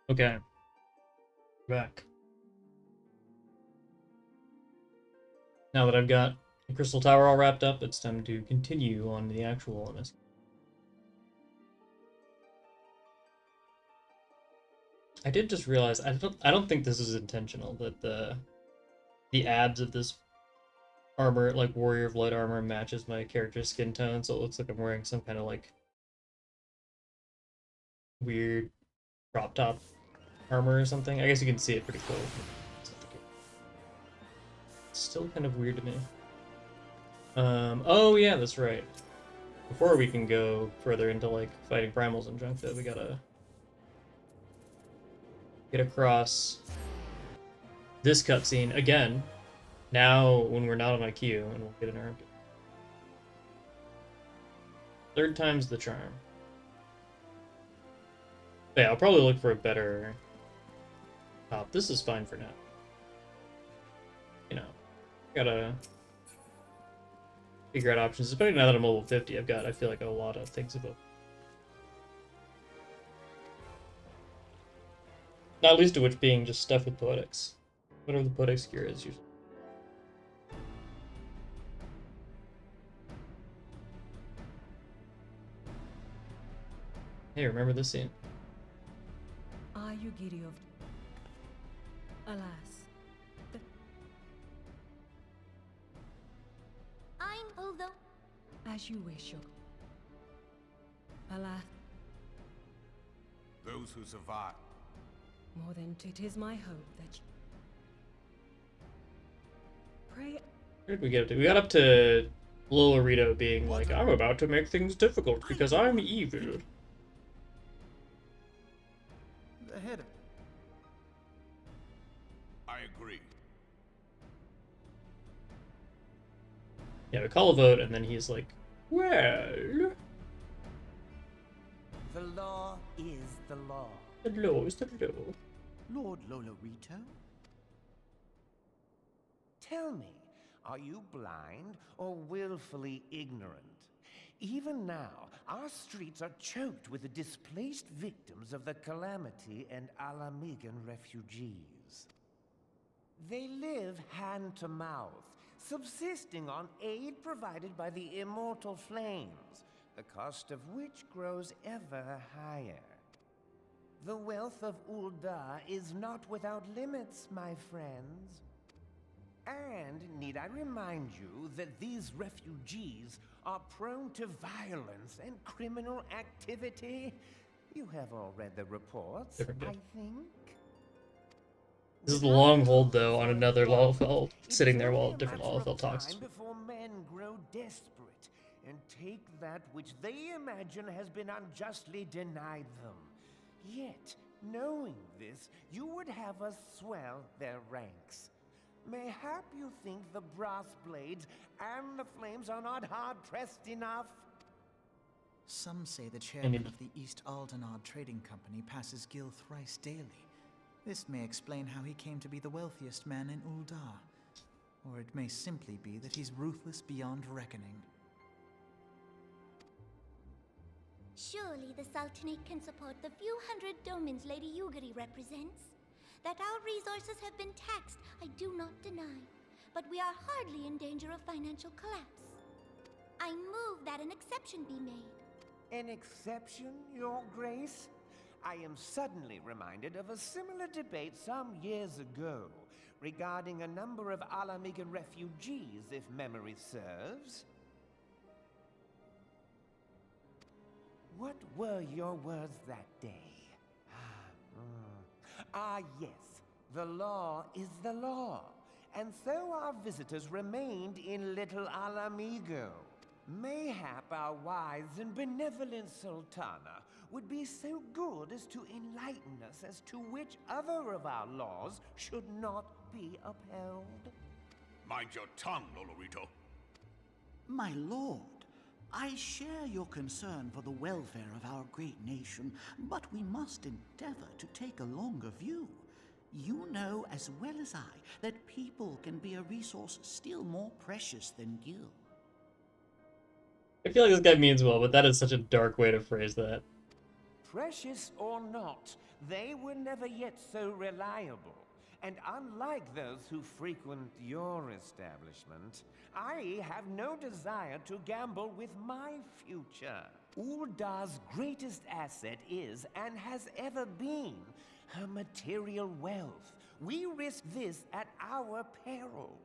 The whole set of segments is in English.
Okay, back. Now that I've got the Crystal Tower all wrapped up, it's time to continue on the actual MS. I did just realize I don't think this is intentional that the abs of this armor, like Warrior of Light armor, matches my character's skin tone, so it looks like I'm wearing some kind of like weird crop top armor or something. I guess you can see it pretty close. It's still kind of weird to me. Oh yeah, that's right. Before we can go further into like fighting primals and junk, though, we gotta get across this cutscene again. Now, when we're not on my queue, and we'll get an arm. Third time's the charm. But yeah, I'll probably look for a better top. This is fine for now. You know, gotta figure out options. Especially now that I'm level 50, I feel like a lot of things about. Not least of which being just stuff with poetics. Whatever the poetics gear is usually. Hey, remember this scene? Are you giddy of... Alas. I'm although... As you wish, your... Alas. Those who survive. More than it is my hope that you... Pray... Where did we get up to? We got up to Lolorito being like, I'm about to make things difficult because I'm evil. The head of... I agree. Yeah, we call a vote, and then he's like, well... The law is the law. The law is the law. Lord Lolorito? Tell me, are you blind or willfully ignorant? Even now, our streets are choked with the displaced victims of the Calamity and Alamigan refugees. They live hand to mouth, subsisting on aid provided by the immortal flames, the cost of which grows ever higher. The wealth of Ul'dah is not without limits, my friends. And need I remind you that these refugees are prone to violence and criminal activity? You have all read the reports, I think. This is the long hold, though, on another Lalafell, sitting there while a different Lalafell talks. Before men grow desperate and take that which they imagine has been unjustly denied them. Yet, knowing this, you would have us swell their ranks. Mayhap you think the brass blades and the flames are not hard-pressed enough? Some say the chairman of the East Aldenard Trading Company passes Gil thrice daily. This may explain how he came to be the wealthiest man in Ul'dah. Or it may simply be that he's ruthless beyond reckoning. Surely the Sultanate can support the few hundred domans Lady Yugiri represents. That our resources have been taxed, I do not deny. But we are hardly in danger of financial collapse. I move that an exception be made. An exception, Your Grace? I am suddenly reminded of a similar debate some years ago regarding a number of Alamigan refugees, if memory serves. What were your words that day? Ah, yes. The law is the law. And so our visitors remained in Little Alamigo. Mayhap our wise and benevolent Sultana would be so good as to enlighten us as to which other of our laws should not be upheld. Mind your tongue, Lolorito. My lord, I share your concern for the welfare of our great nation, but we must endeavor to take a longer view. You know as well as I that people can be a resource still more precious than Gil. I feel like this guy means well, but that is such a dark way to phrase that. Precious or not, they were never yet so reliable. And unlike those who frequent your establishment, I have no desire to gamble with my future. Uldar's greatest asset is, and has ever been, her material wealth. We risk this at our peril.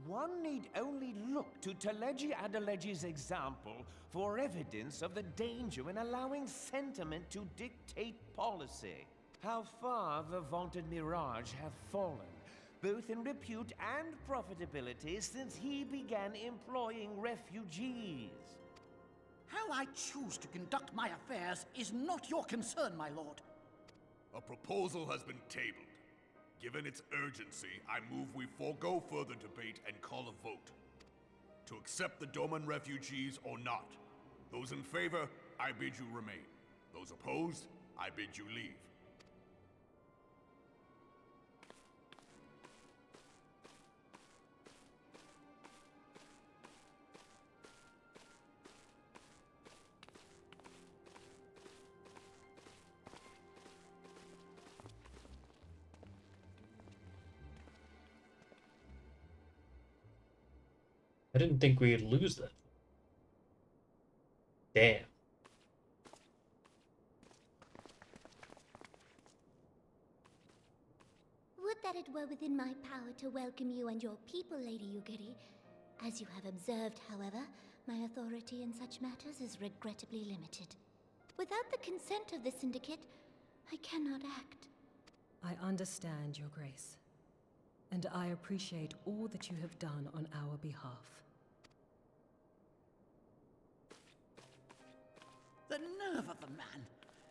One need only look to Teleji Adeleji's example for evidence of the danger in allowing sentiment to dictate policy. How far the vaunted Mirage have fallen, both in repute and profitability, since he began employing refugees. How I choose to conduct my affairs is not your concern, my lord. A proposal has been tabled. Given its urgency, I move we forego further debate and call a vote. To accept the Doman refugees or not. Those in favor, I bid you remain. Those opposed, I bid you leave. I didn't think we'd lose that. Damn. Would that it were within my power to welcome you and your people, Lady Yugiri. As you have observed, however, my authority in such matters is regrettably limited. Without the consent of the Syndicate, I cannot act. I understand, Your Grace, and I appreciate all that you have done on our behalf. The nerve of the man!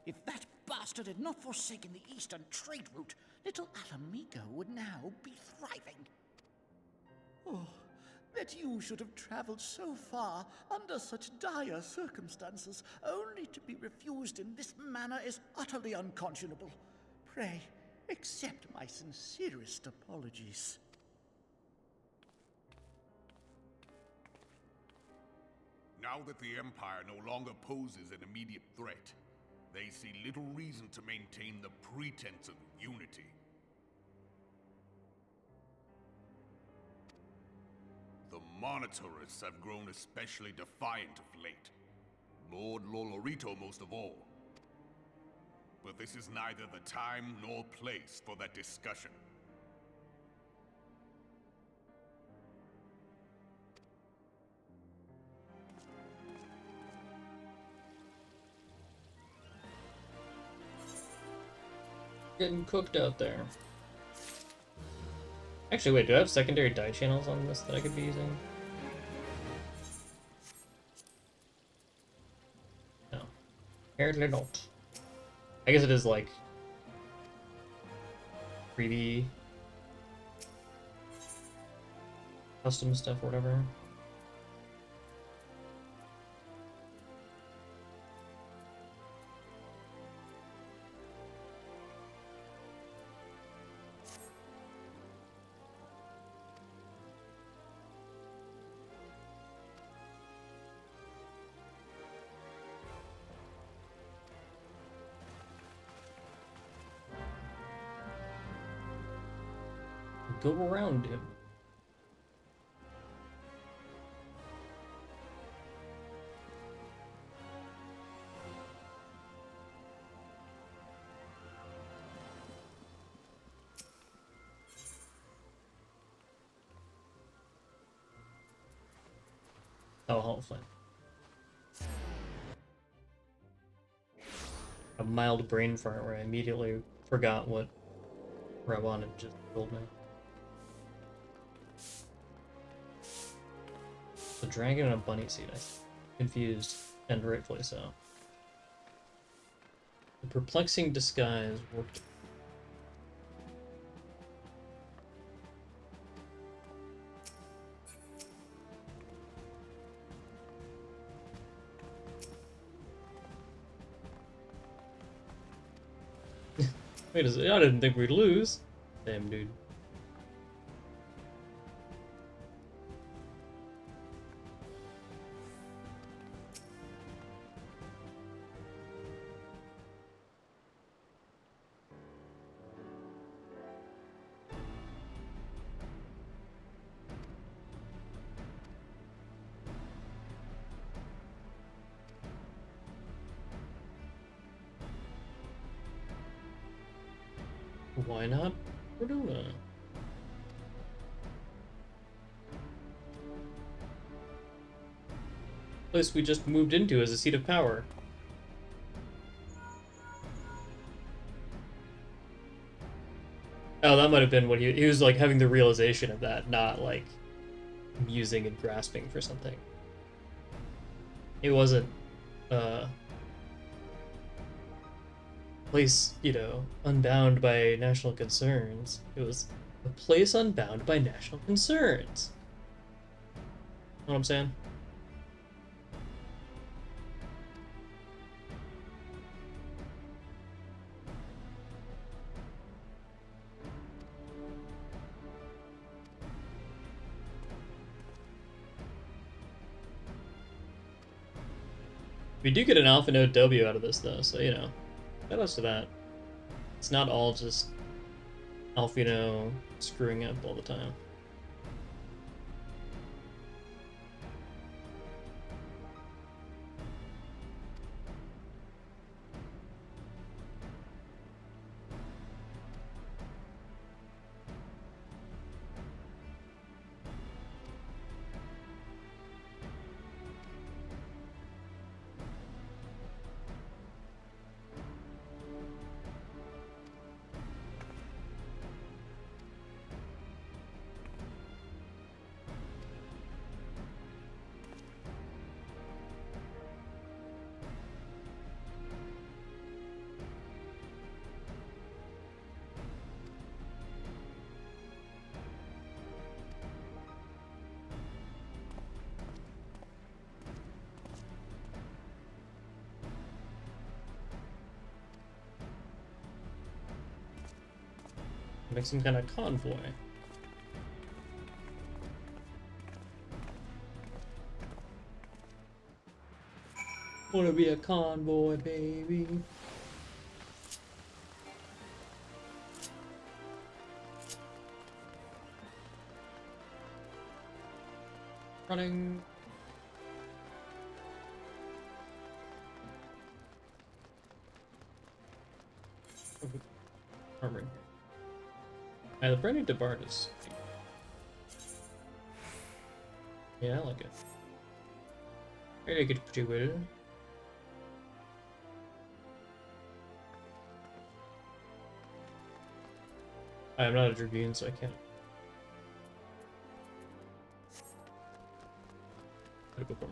If that bastard had not forsaken the eastern trade route, little Alamigo would now be thriving. Oh, that you should have traveled so far under such dire circumstances, only to be refused in this manner is utterly unconscionable. Pray, accept my sincerest apologies. Now that the Empire no longer poses an immediate threat, they see little reason to maintain the pretense of unity. The Monitorists have grown especially defiant of late. Lord Lolorito most of all. But this is neither the time nor place for that discussion. Getting cooked out there. Actually, wait, do I have secondary die channels on this that I could be using? No. Apparently not. I guess it is like 3D custom stuff or whatever. Go around him. Oh, hopefully. A mild brain fart where I immediately forgot where I wanted just told me. A dragon and a bunny seed. I'm confused, and rightfully so. The perplexing disguise worked. Wait a second, I didn't think we'd lose. Damn, dude. Why not Verduna? Place we just moved into as a seat of power. Oh, that might have been what he was like having the realization of that, not like musing and grasping for something. It wasn't place, you know, unbound by national concerns. It was a place unbound by national concerns. Know what I'm saying? We do get an alpha node W out of this though, so you know, shout outs to that. It's not all just Alfino screwing up all the time. Make some kind of convoy. Wanna be a convoy, baby. Running. Armored. The brand new Debard is. Yeah, I like it. Very good situated. I'm not a Dragoon, so I can't. Critical form.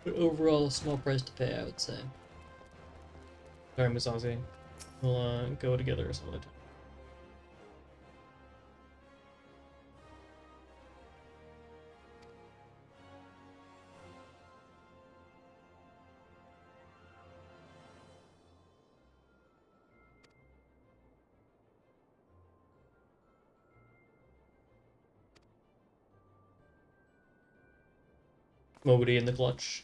But overall, a small price to pay, I would say. Sorry, Miss Ozzy. We'll go together some other time. Nobody in the clutch.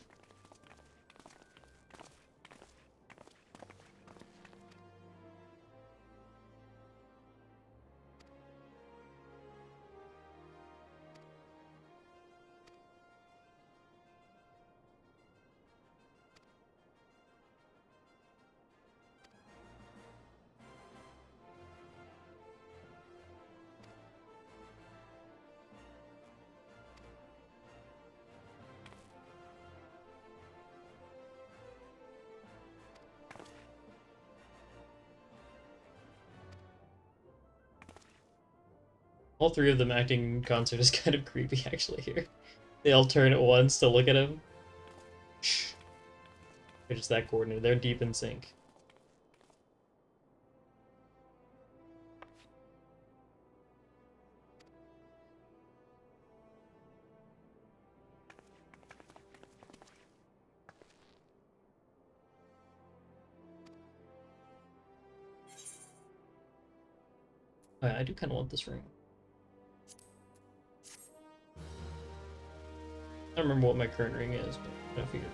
All three of them acting in concert is kind of creepy, actually, here. They all turn at once to look at him. Shh. They're just that coordinated. They're deep in sync. Oh, yeah, I do kind of want this ring. I don't remember what my current ring is, but I figured.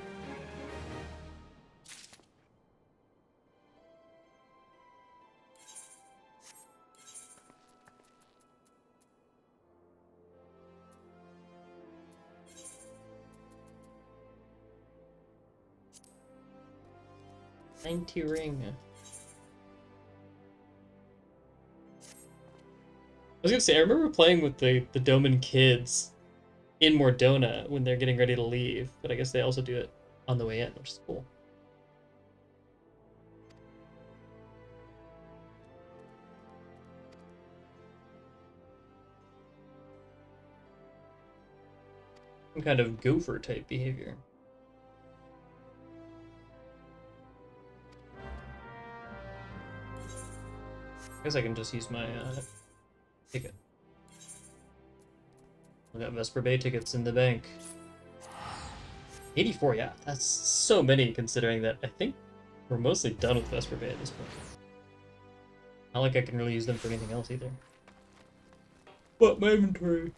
90 ring. I was gonna say, I remember playing with the Doman kids in Mordona when they're getting ready to leave, but I guess they also do it on the way in, which is cool. Some kind of gopher type behavior. I guess I can just use my ticket. I got Vesper Bay tickets in the bank. 84, yeah, that's so many considering that I think we're mostly done with Vesper Bay at this point. Not like I can really use them for anything else either. But my inventory,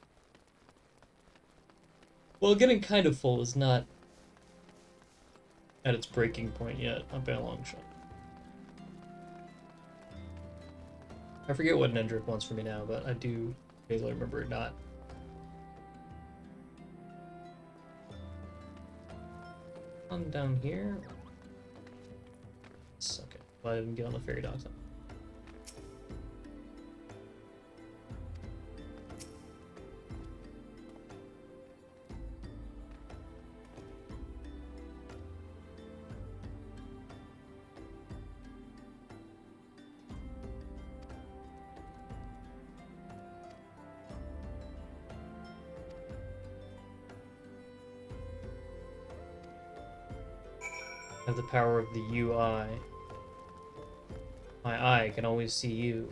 well, getting kind of full is not at its breaking point yet, not by a long shot. I forget what Nendrick wants from me now, but I do vaguely remember it not. On down here. Okay, well, I didn't get on the ferry docks. Have the power of the UI. My eye can always see you.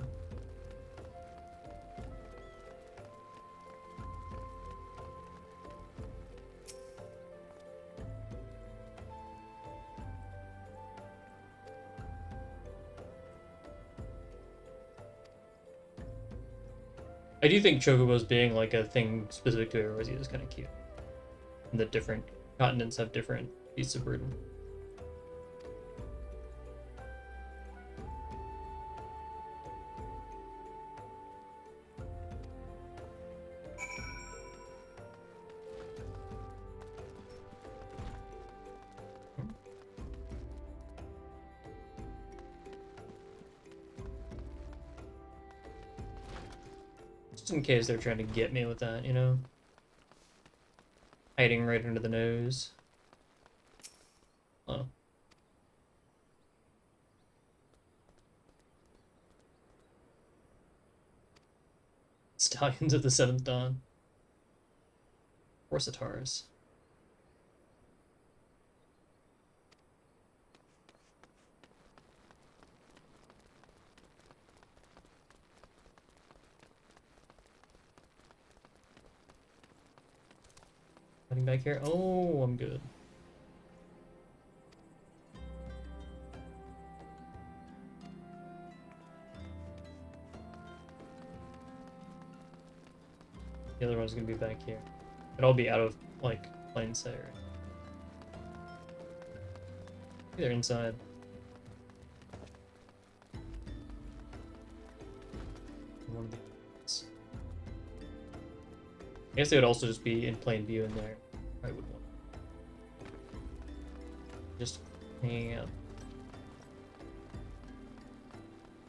I do think Chocobos being like a thing specific to Eorzea is kind of cute. And that different continents have different beasts of burden. Just in case they're trying to get me with that, you know? Hiding right under the nose. Oh. Stallions of the Seventh Dawn. Corsitars. Heading back here. Oh, I'm good. The other one's gonna be back here. It'll all be out of, like, plain sight, right? They're inside. One of the ones. I guess they would also just be in plain view in there. I would want. Just hanging out.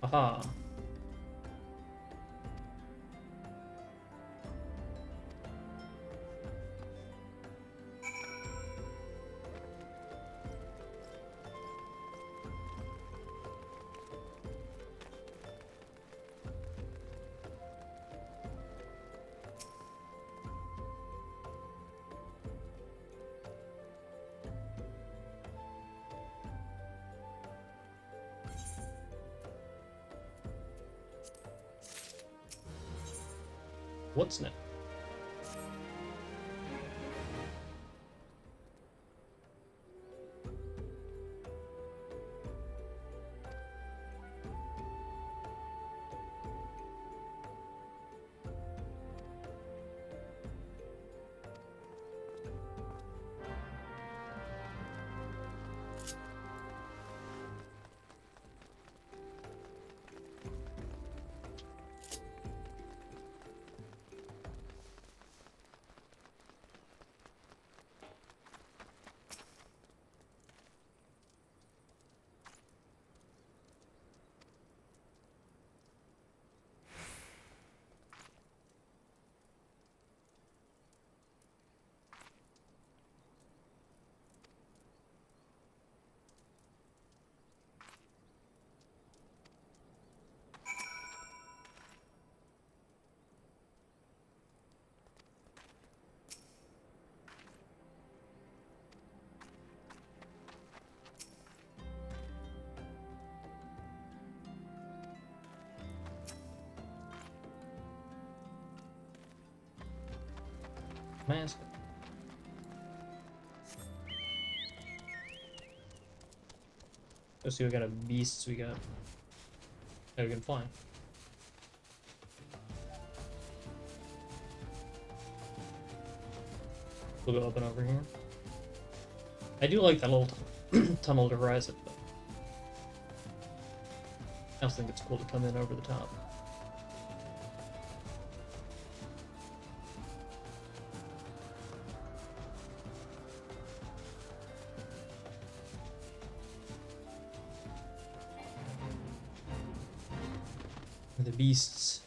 Aha. What's next? Mask. Let's see what kind of beasts we got. Oh, we can fly. We'll go up and over here. I do like that little tunnel to rise it, but I also think it's cool to come in over the top. The beasts.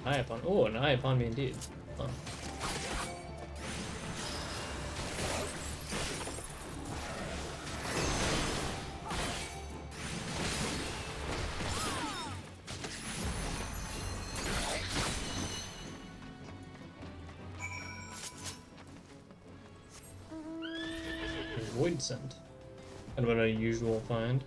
Eye upon. Oh, an eye upon me indeed. Huh. Void scent. Kind of an unusual find.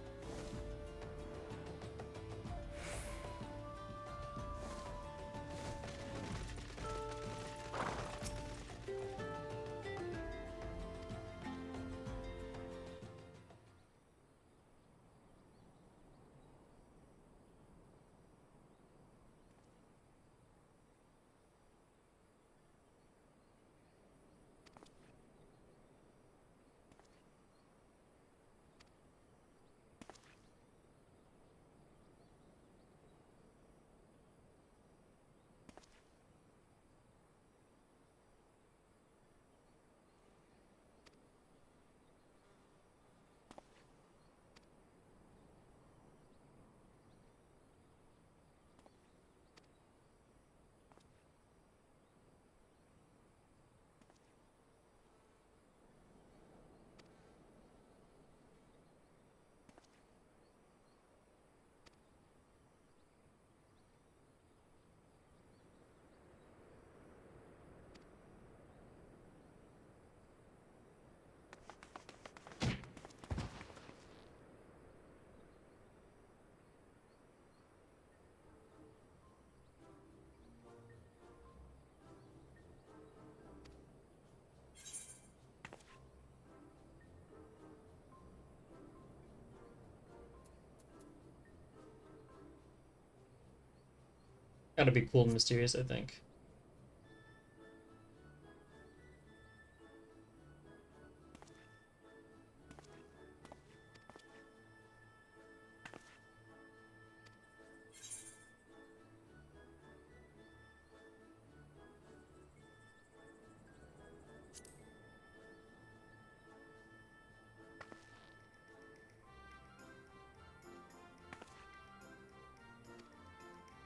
Gotta be cool and mysterious, I think.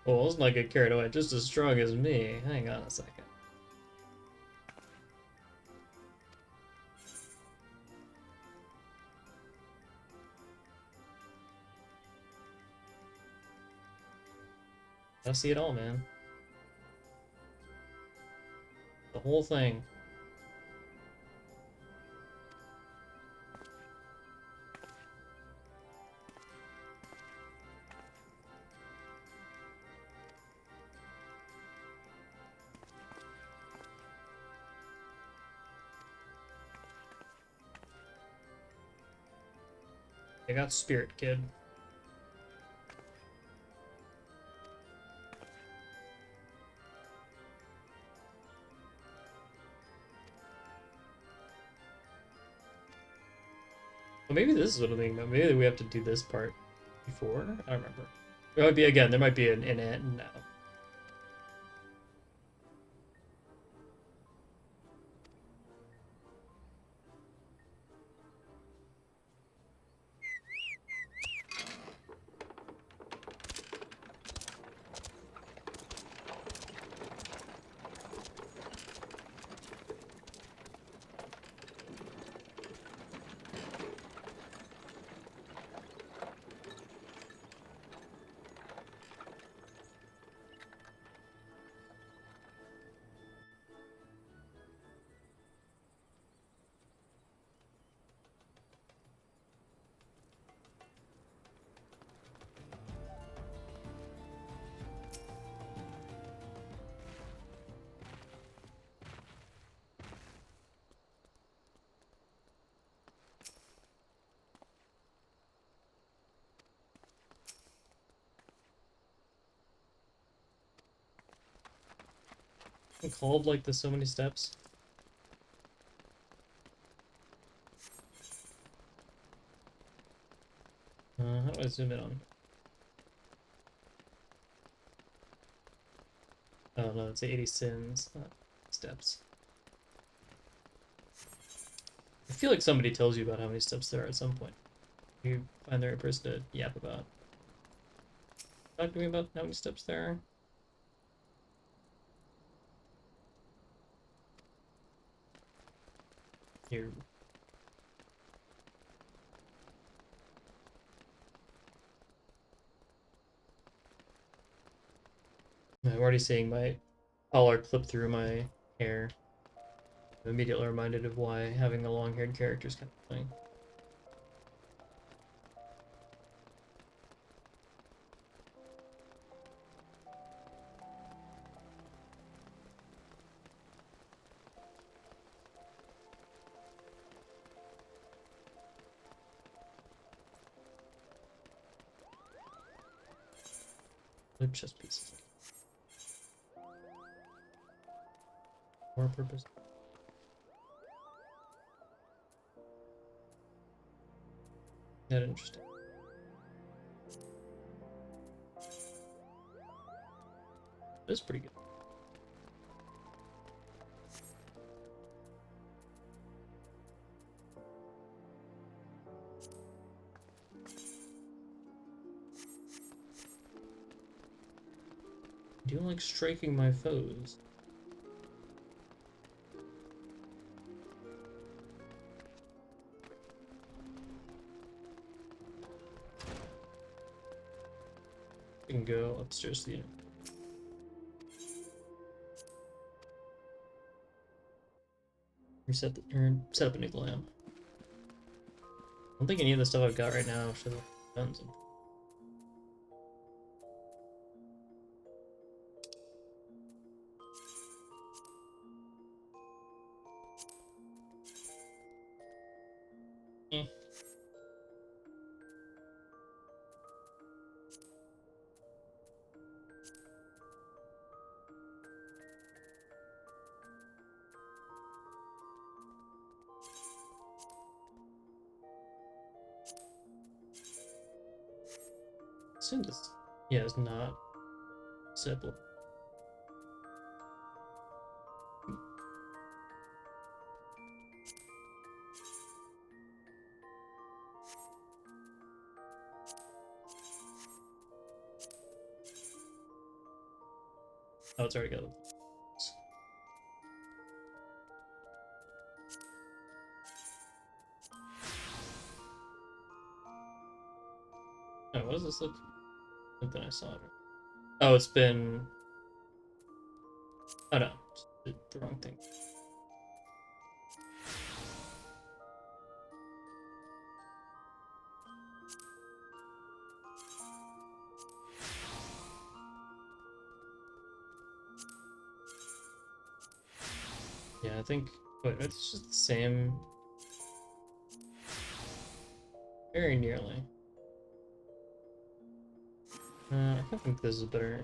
Well, let's not get carried away. Just as strong as me. Hang on a second. I see it all, man. The whole thing. I got spirit, kid. Well, maybe this is what I'm thinking about. Maybe we have to do this part before? I don't remember. There might be, again, there might be an end now. been called like this so many steps? How do I zoom in on? Oh no, it's 80 sins, not steps. I feel like somebody tells you about how many steps there are at some point. You find the right person to yap about. Talk to me about how many steps there are. Here. I'm already seeing my collar clip through my hair. I'm immediately reminded of why having a long-haired character is kind of funny. They're chest pieces. More purpose. That interesting. That's pretty good. Do you like striking my foes? We can go upstairs to the reset set up a new lamp. I don't think any of the stuff I've got right now should have done something. Eh. Assume this, yeah, it's not simple. Oh, it's already got it. Oh, what does this look like? Then I saw it. Oh, it's been. Oh no, did the wrong thing. Yeah, I think. Wait, it's just the same. Very nearly. I think this is better.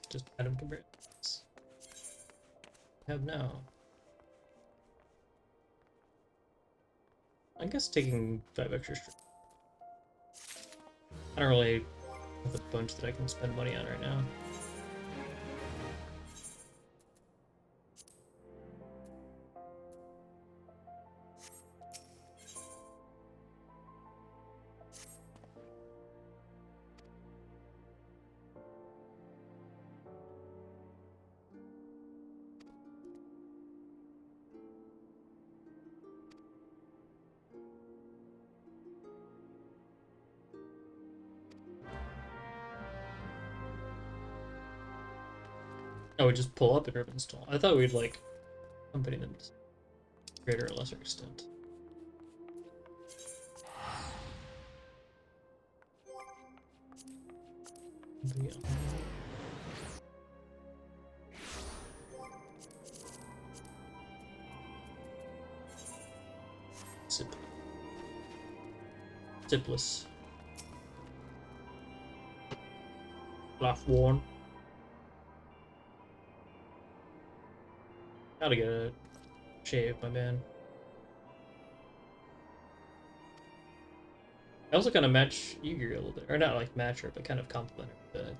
Just item comparisons. Have now. I guess taking 5 extra. I don't really have a bunch that I can spend money on right now. Oh, we just pull up in urban stall. I thought we'd like accompany them to greater or lesser extent. Yeah. Zip. Zipless. Laugh worn. Gotta get a shave, my man. I also kind of match Yugiri a little bit, or not like match her, but kind of complement her. The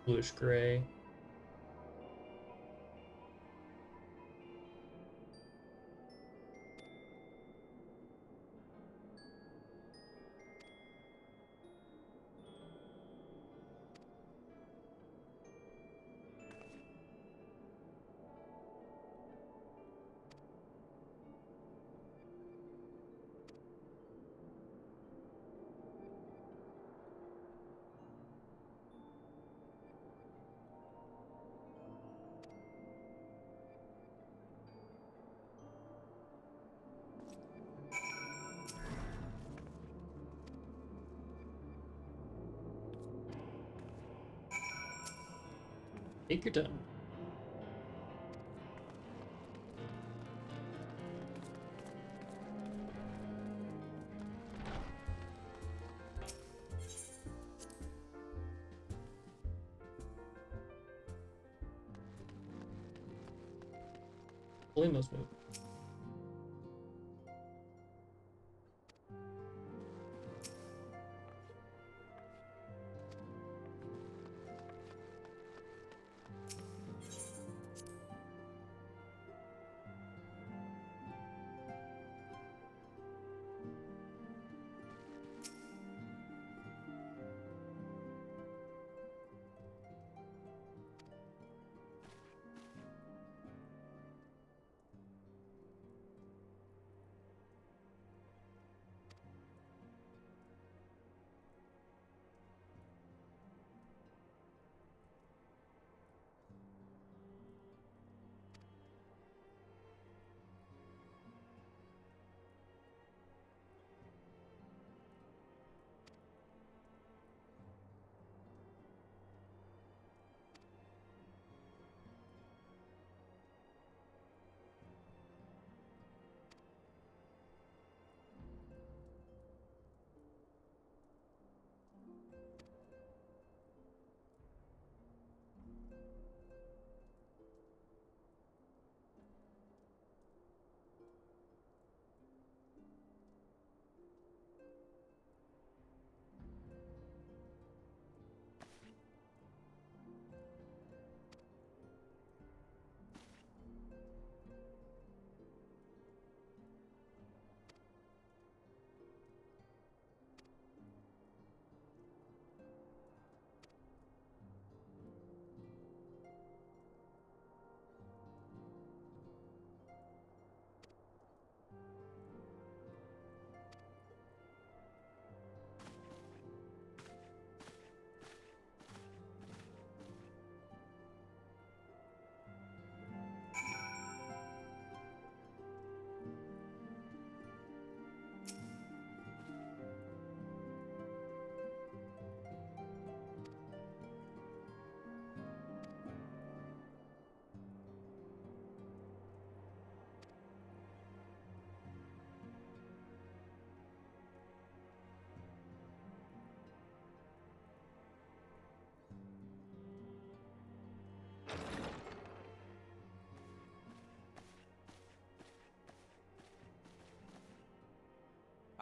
bluish gray. Take your time. Limos move.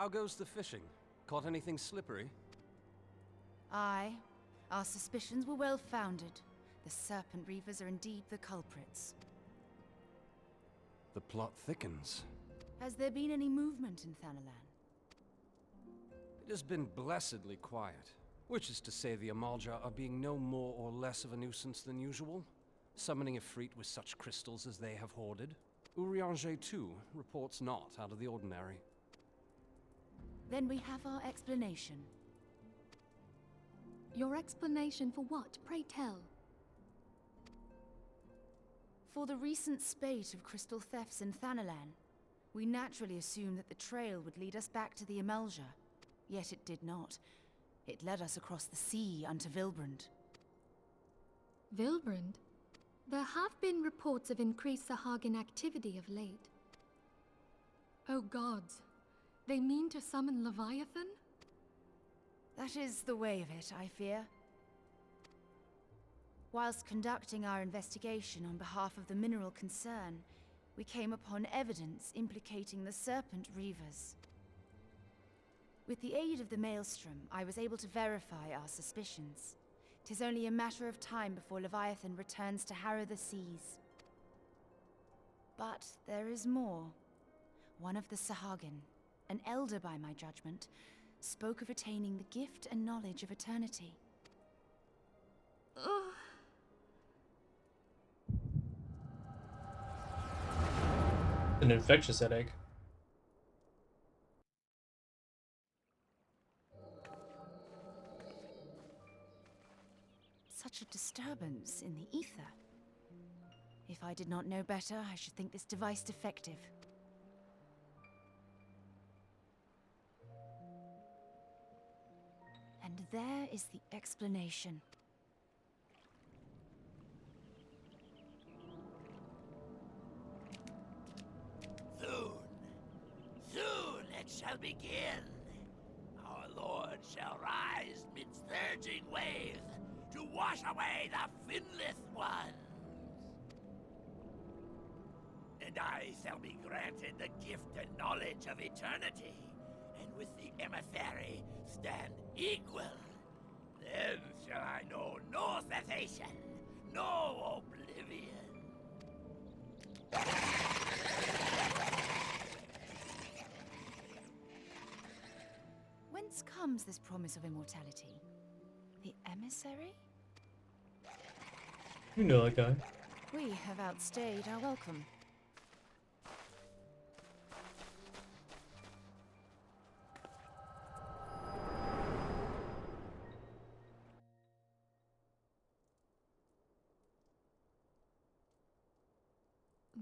How goes the fishing? Caught anything slippery? Aye. Our suspicions were well founded. The Serpent Reavers are indeed the culprits. The plot thickens. Has there been any movement in Thanalan? It has been blessedly quiet. Which is to say the Amalja are being no more or less of a nuisance than usual, summoning Ifrit with such crystals as they have hoarded. Urianger, too, reports not out of the ordinary. Then we have our explanation. Your explanation for what, pray tell? For the recent spate of crystal thefts in Thanalan, we naturally assumed that the trail would lead us back to the Amalja. Yet it did not. It led us across the sea unto Vilbrand. Vilbrand? There have been reports of increased Sahagin activity of late. Oh gods, they mean to summon Leviathan? That is the way of it, I fear. Whilst conducting our investigation on behalf of the mineral concern, we came upon evidence implicating the Serpent Reavers. With the aid of the Maelstrom, I was able to verify our suspicions. 'Tis only a matter of time before Leviathan returns to harrow the seas. But there is more. One of the Sahagin, an elder by my judgment, spoke of attaining the gift and knowledge of eternity. Ugh. An infectious headache. Such a disturbance in the ether. If I did not know better, I should think this device defective. And there is the explanation. Soon it shall begin. Our Lord shall rise midst surging waves to wash away the finless ones. And I shall be granted the gift and knowledge of eternity, and with the emissary stand equal. Then shall I know no cessation, no oblivion. Whence comes this promise of immortality? The emissary? You know that guy. We have outstayed our welcome.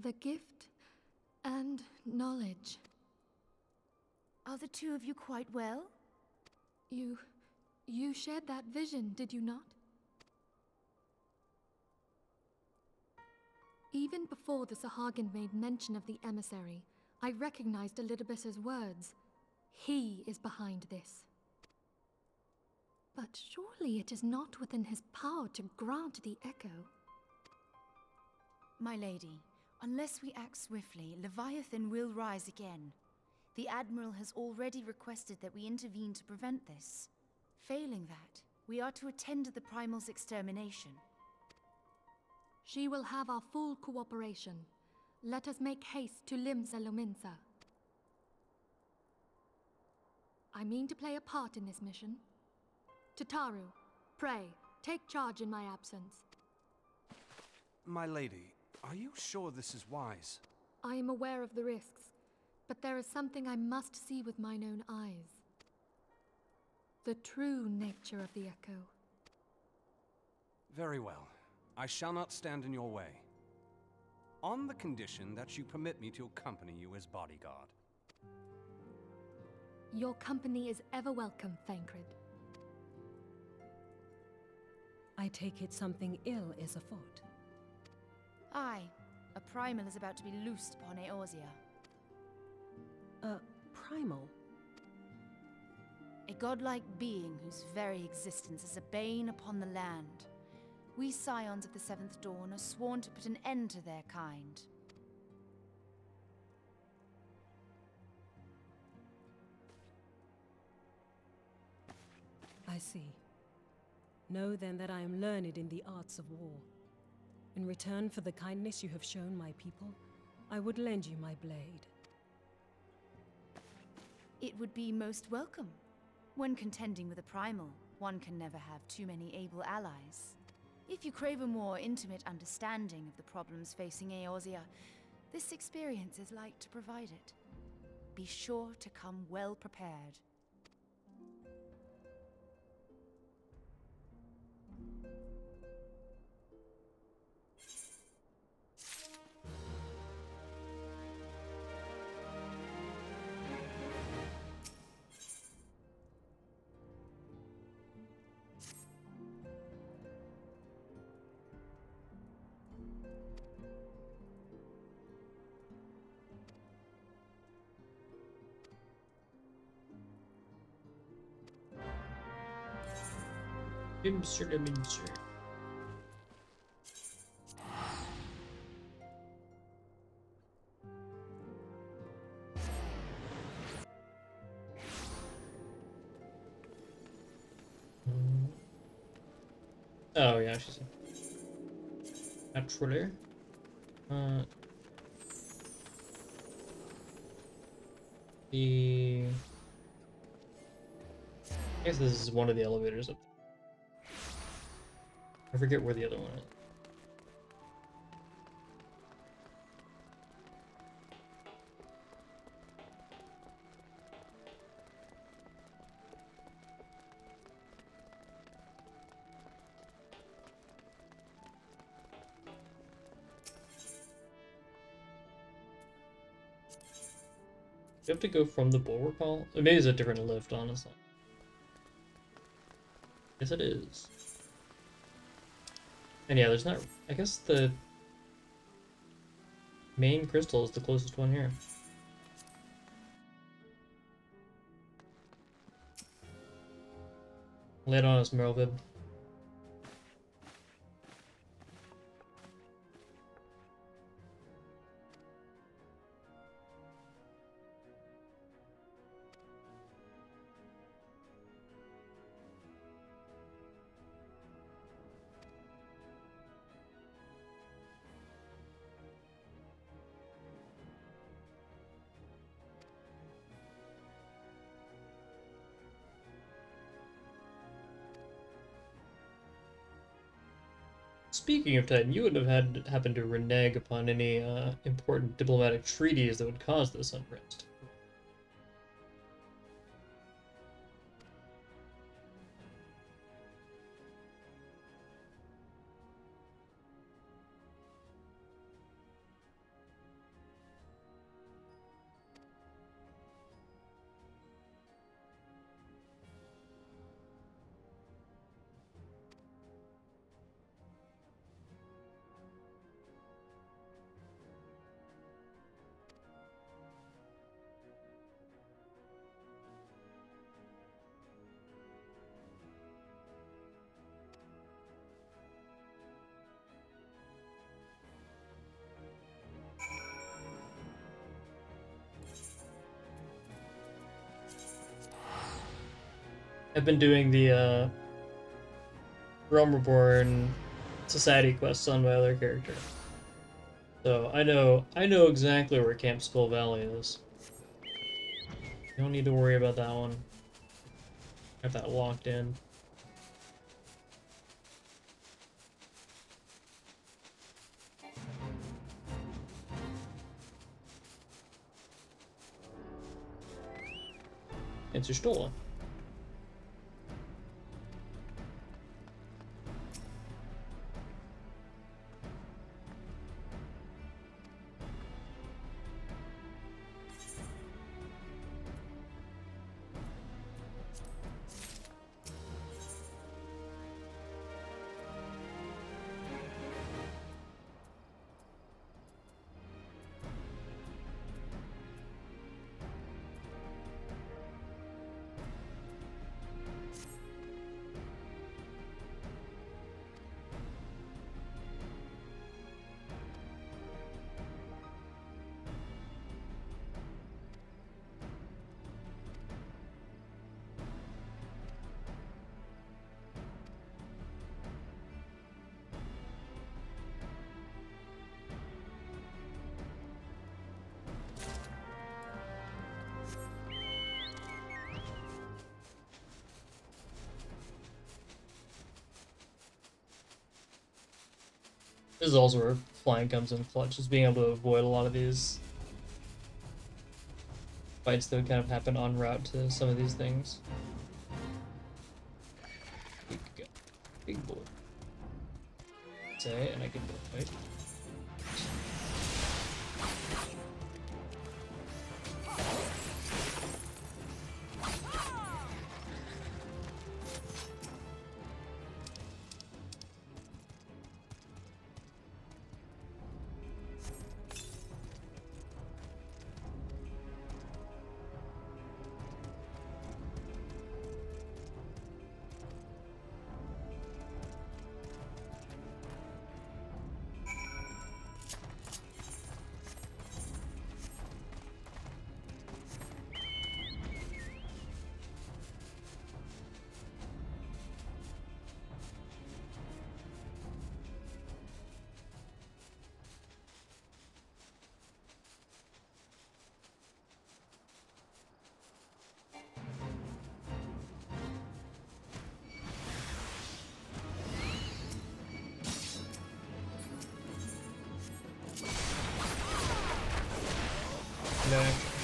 The gift and knowledge. Are the two of you quite well? You shared that vision, did you not? Even before the Sahagin made mention of the emissary, I recognized Elidibus's words. He is behind this. But surely it is not within his power to grant the echo. My lady, unless we act swiftly, Leviathan will rise again. The Admiral has already requested that we intervene to prevent this. Failing that, we are to attend to the Primal's extermination. She will have our full cooperation. Let us make haste to Limsa Lominsa. I mean to play a part in this mission. Tataru, pray, take charge in my absence. My lady, are you sure this is wise? I am aware of the risks, but there is something I must see with mine own eyes. The true nature of the echo. Very well. I shall not stand in your way. On the condition that you permit me to accompany you as bodyguard. Your company is ever welcome, Thancred. I take it something ill is afoot. Aye, a Primal is about to be loosed upon Eorzea. A primal? A godlike being whose very existence is a bane upon the land. We Scions of the Seventh Dawn are sworn to put an end to their kind. I see. Know then that I am learned in the arts of war. In return for the kindness you have shown my people, I would lend you my blade. It would be most welcome. When contending with a Primal, one can never have too many able allies. If you crave a more intimate understanding of the problems facing Eorzea, this experience is like to provide it. Be sure to come well prepared. Mincer. Oh yeah, she's naturally. The I guess this is one of the elevators up there. I forget where the other one is. You have to go from the bulwark hall? Maybe it's a different lift, honestly. Yes, it is. And yeah, there's not... I guess the main crystal is the closest one here. Lay it on us, Merylvid. Speaking of Titan, you wouldn't have happened to renege upon any important diplomatic treaties that would cause this unrest. I've been doing the Realm Reborn Society quests on my other character. So I know exactly where Camp Skull Valley is. You don't need to worry about that one. I have that locked in. It's your stolen. This is also where flying comes in clutch, is being able to avoid a lot of these fights that would kind of happen en route to some of these things. Big boy. Say, and I can go right. into action.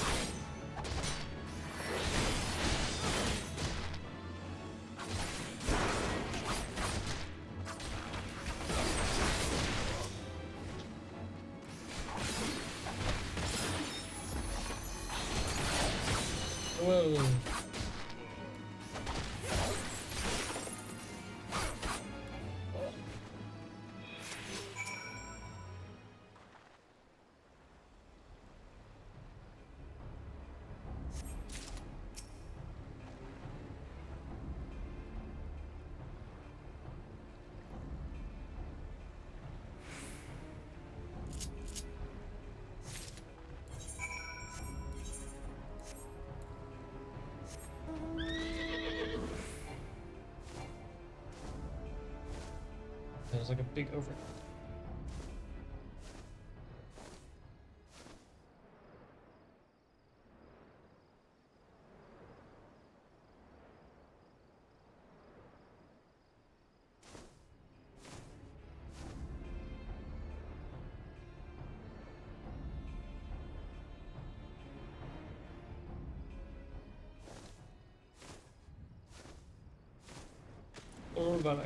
Whoa. There's like a big over. Or Valor.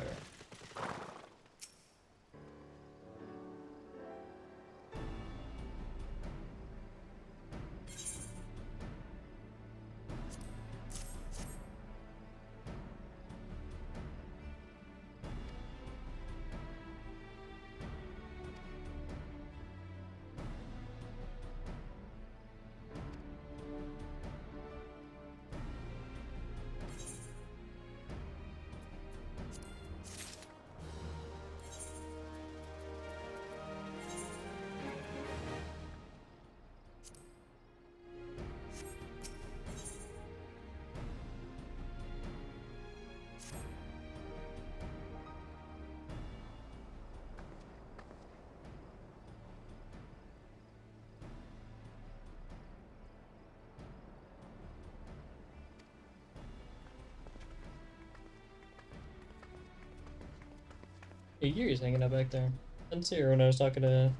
Hey, Yuri's hanging out back there. I didn't see her when I was talking to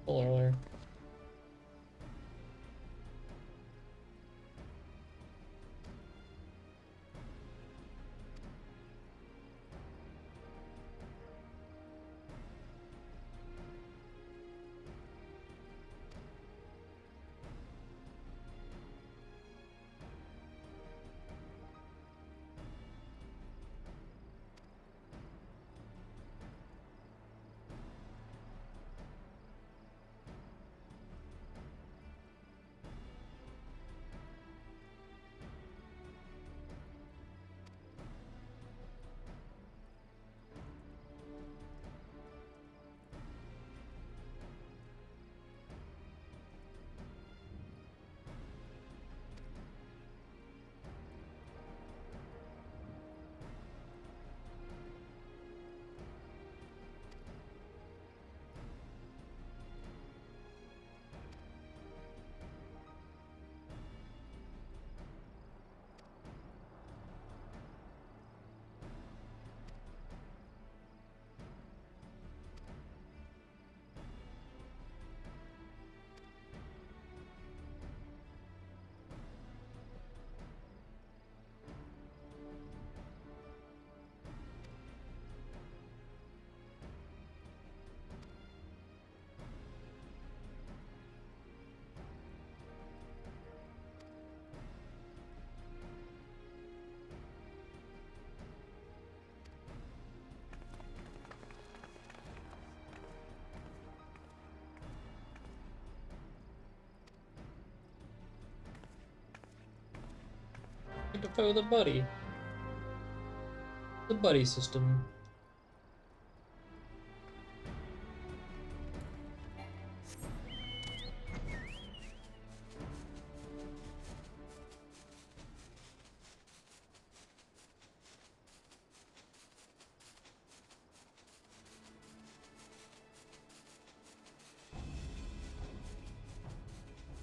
Cole earlier. To play with a buddy. The buddy system.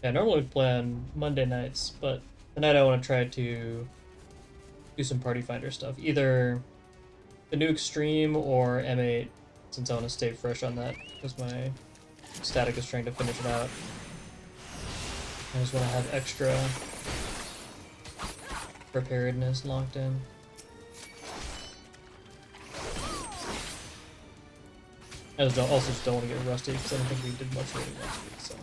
Yeah, I normally would play on Monday nights, but tonight I want to try to do some Party Finder stuff. Either the new Extreme or M8, since I want to stay fresh on that, because my static is trying to finish it out. I just want to have extra preparedness locked in. I also just don't want to get rusty because I don't think we did much raiding last week, so.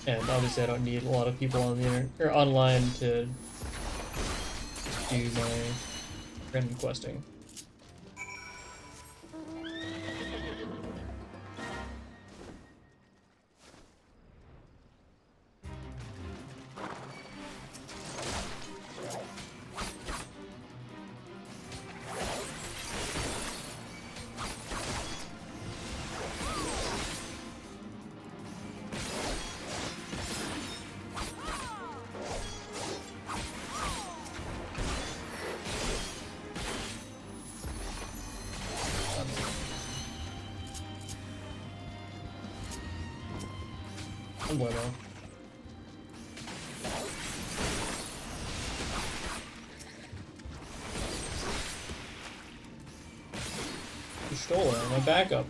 And obviously I don't need a lot of people on the internet or online to do my random questing. Bueno. You stole it, my backup.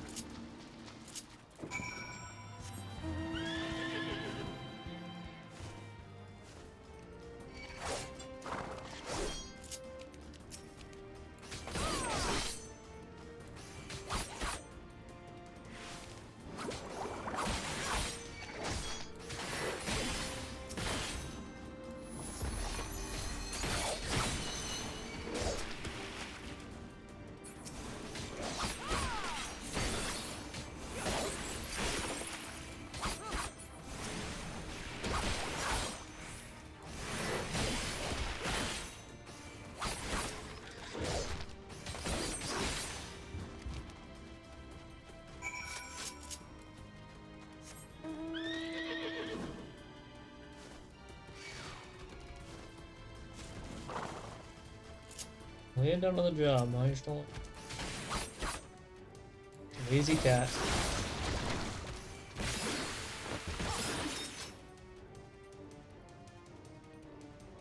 Laying down on the job, I just don't. Lazy cat.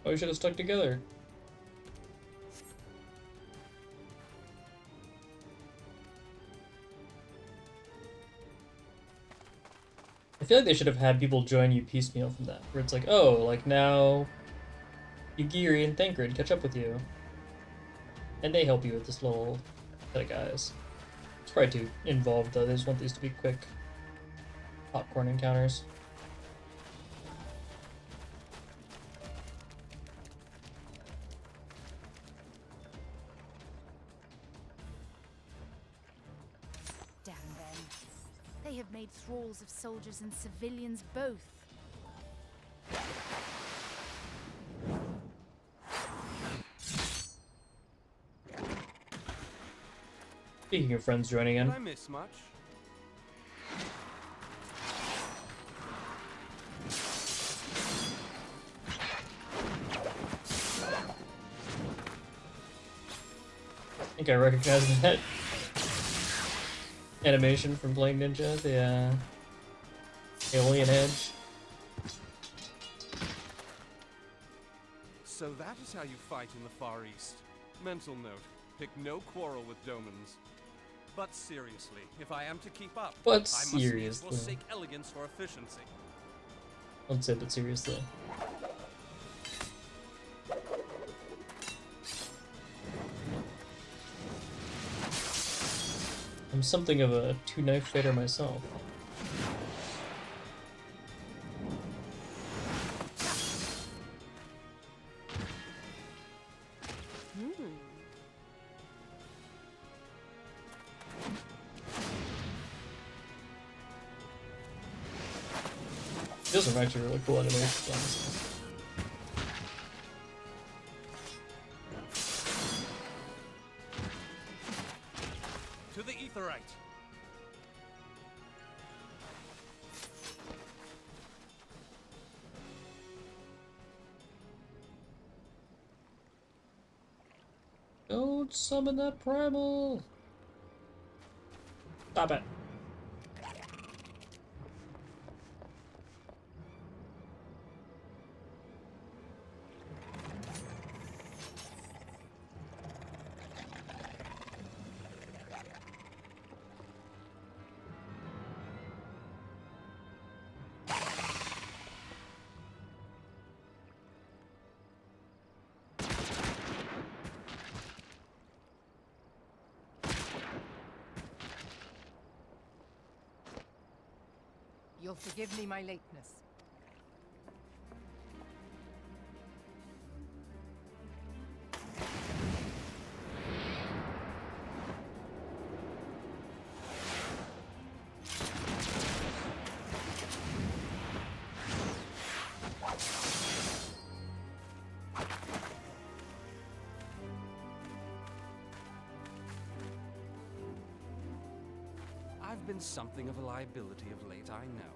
Oh, we should have stuck together. I feel like they should have had people join you piecemeal from that, where it's like, oh, like now Yugiri and Thancred catch up with you. And they help you with this little set of guys. It's probably too involved though, they just want these to be quick popcorn encounters. Damn them. They have made thralls of soldiers and civilians both. Speaking of friends joining in. Did I miss much? I think I recognize that animation from playing Ninja, the Alien Edge. So that is how you fight in the Far East. Mental note, pick no quarrel with Domans. But seriously, if I am to keep up, But I must needs seriously. forsake elegance for efficiency. Don't say that seriously. I'm something of a two-knife fighter myself. Those are actually really cool animations, honestly. To the Aetheryte. Don't summon that primal! Stop it. You'll forgive me my lateness. I've been something of a liability of late, I know.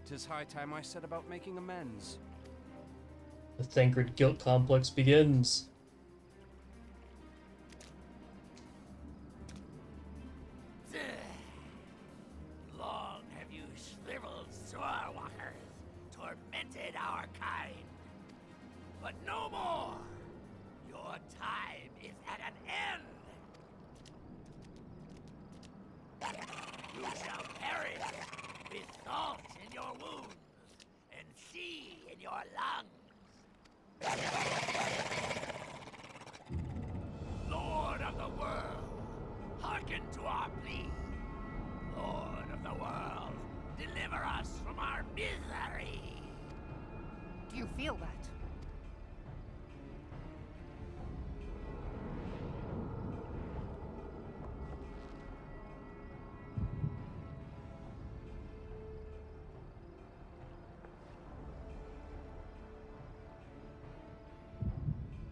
'Tis high time I set about making amends. The Thancred guilt complex begins. Long have you shriveled Swordwalkers tormented our kind. But no more! Your time is at an end! You shall perish with salt in your wounds and sea in your lungs. Lord of the world, hearken to our plea. Lord of the world, deliver us from our misery. Do you feel that?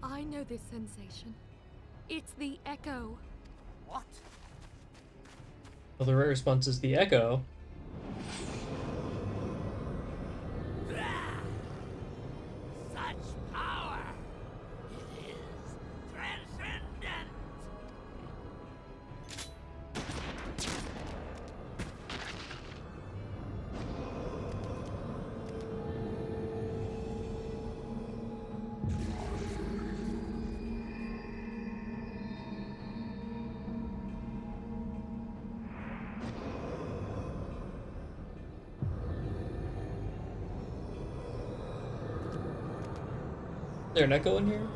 I know this sensation. It's the echo. What? Well, the right response is the echo. Such power! It is transcendent! Is there an echo in here?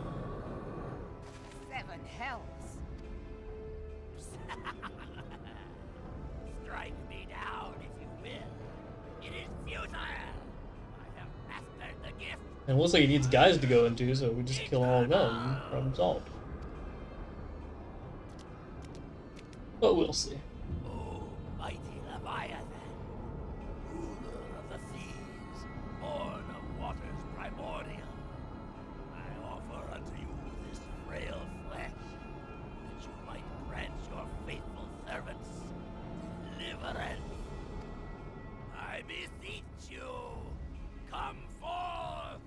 7 hells. Strike me down if you will. It is futile! I have mastered the gift. And it looks like he needs guys to go into, so we just kill all of them. Problem solved. But we'll see. O mighty Leviathan, ruler of the seas, born of waters primordial, I offer unto you this frail flesh, that you might grant your faithful servants deliverance. I beseech you, come forth!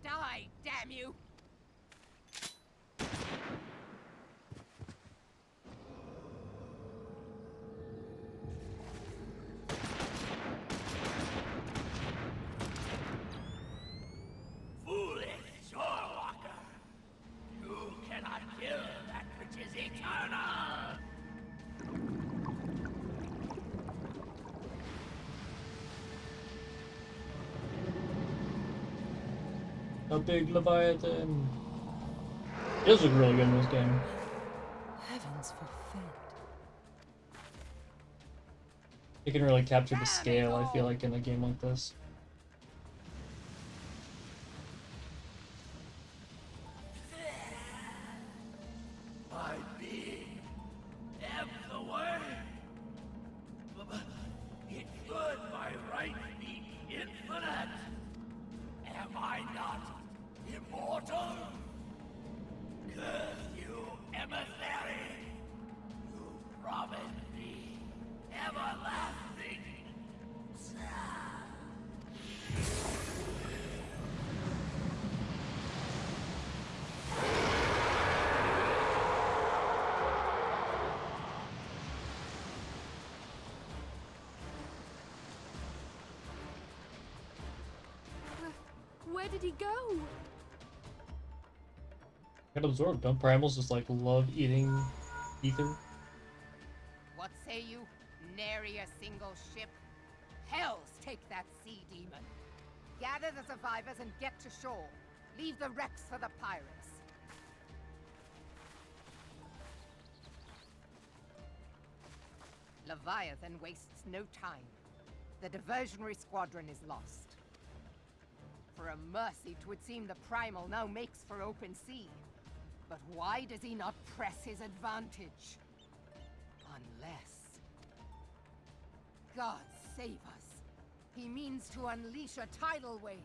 Die, damn you! Foolish Shorewalker! You cannot kill that which is eternal! A big Leviathan. It does look really good in this game. Heavens forfend. You can really capture the scale, I feel like, in a game like this. My being ebbs away. But it should by right be infinite. Am I not immortal? Curse you, emissary! You promised me everlasting. Where did he go? Get absorbed. Don't primals just like love eating ether? What say you? Nary a single ship? Hells take that sea demon. Gather the survivors and get to shore. Leave the wrecks for the pirates. Leviathan wastes no time. The diversionary squadron is lost. For a mercy, 'twould seem the Primal now makes for open sea. But why does he not press his advantage? Unless... God save us. He means to unleash a tidal wave.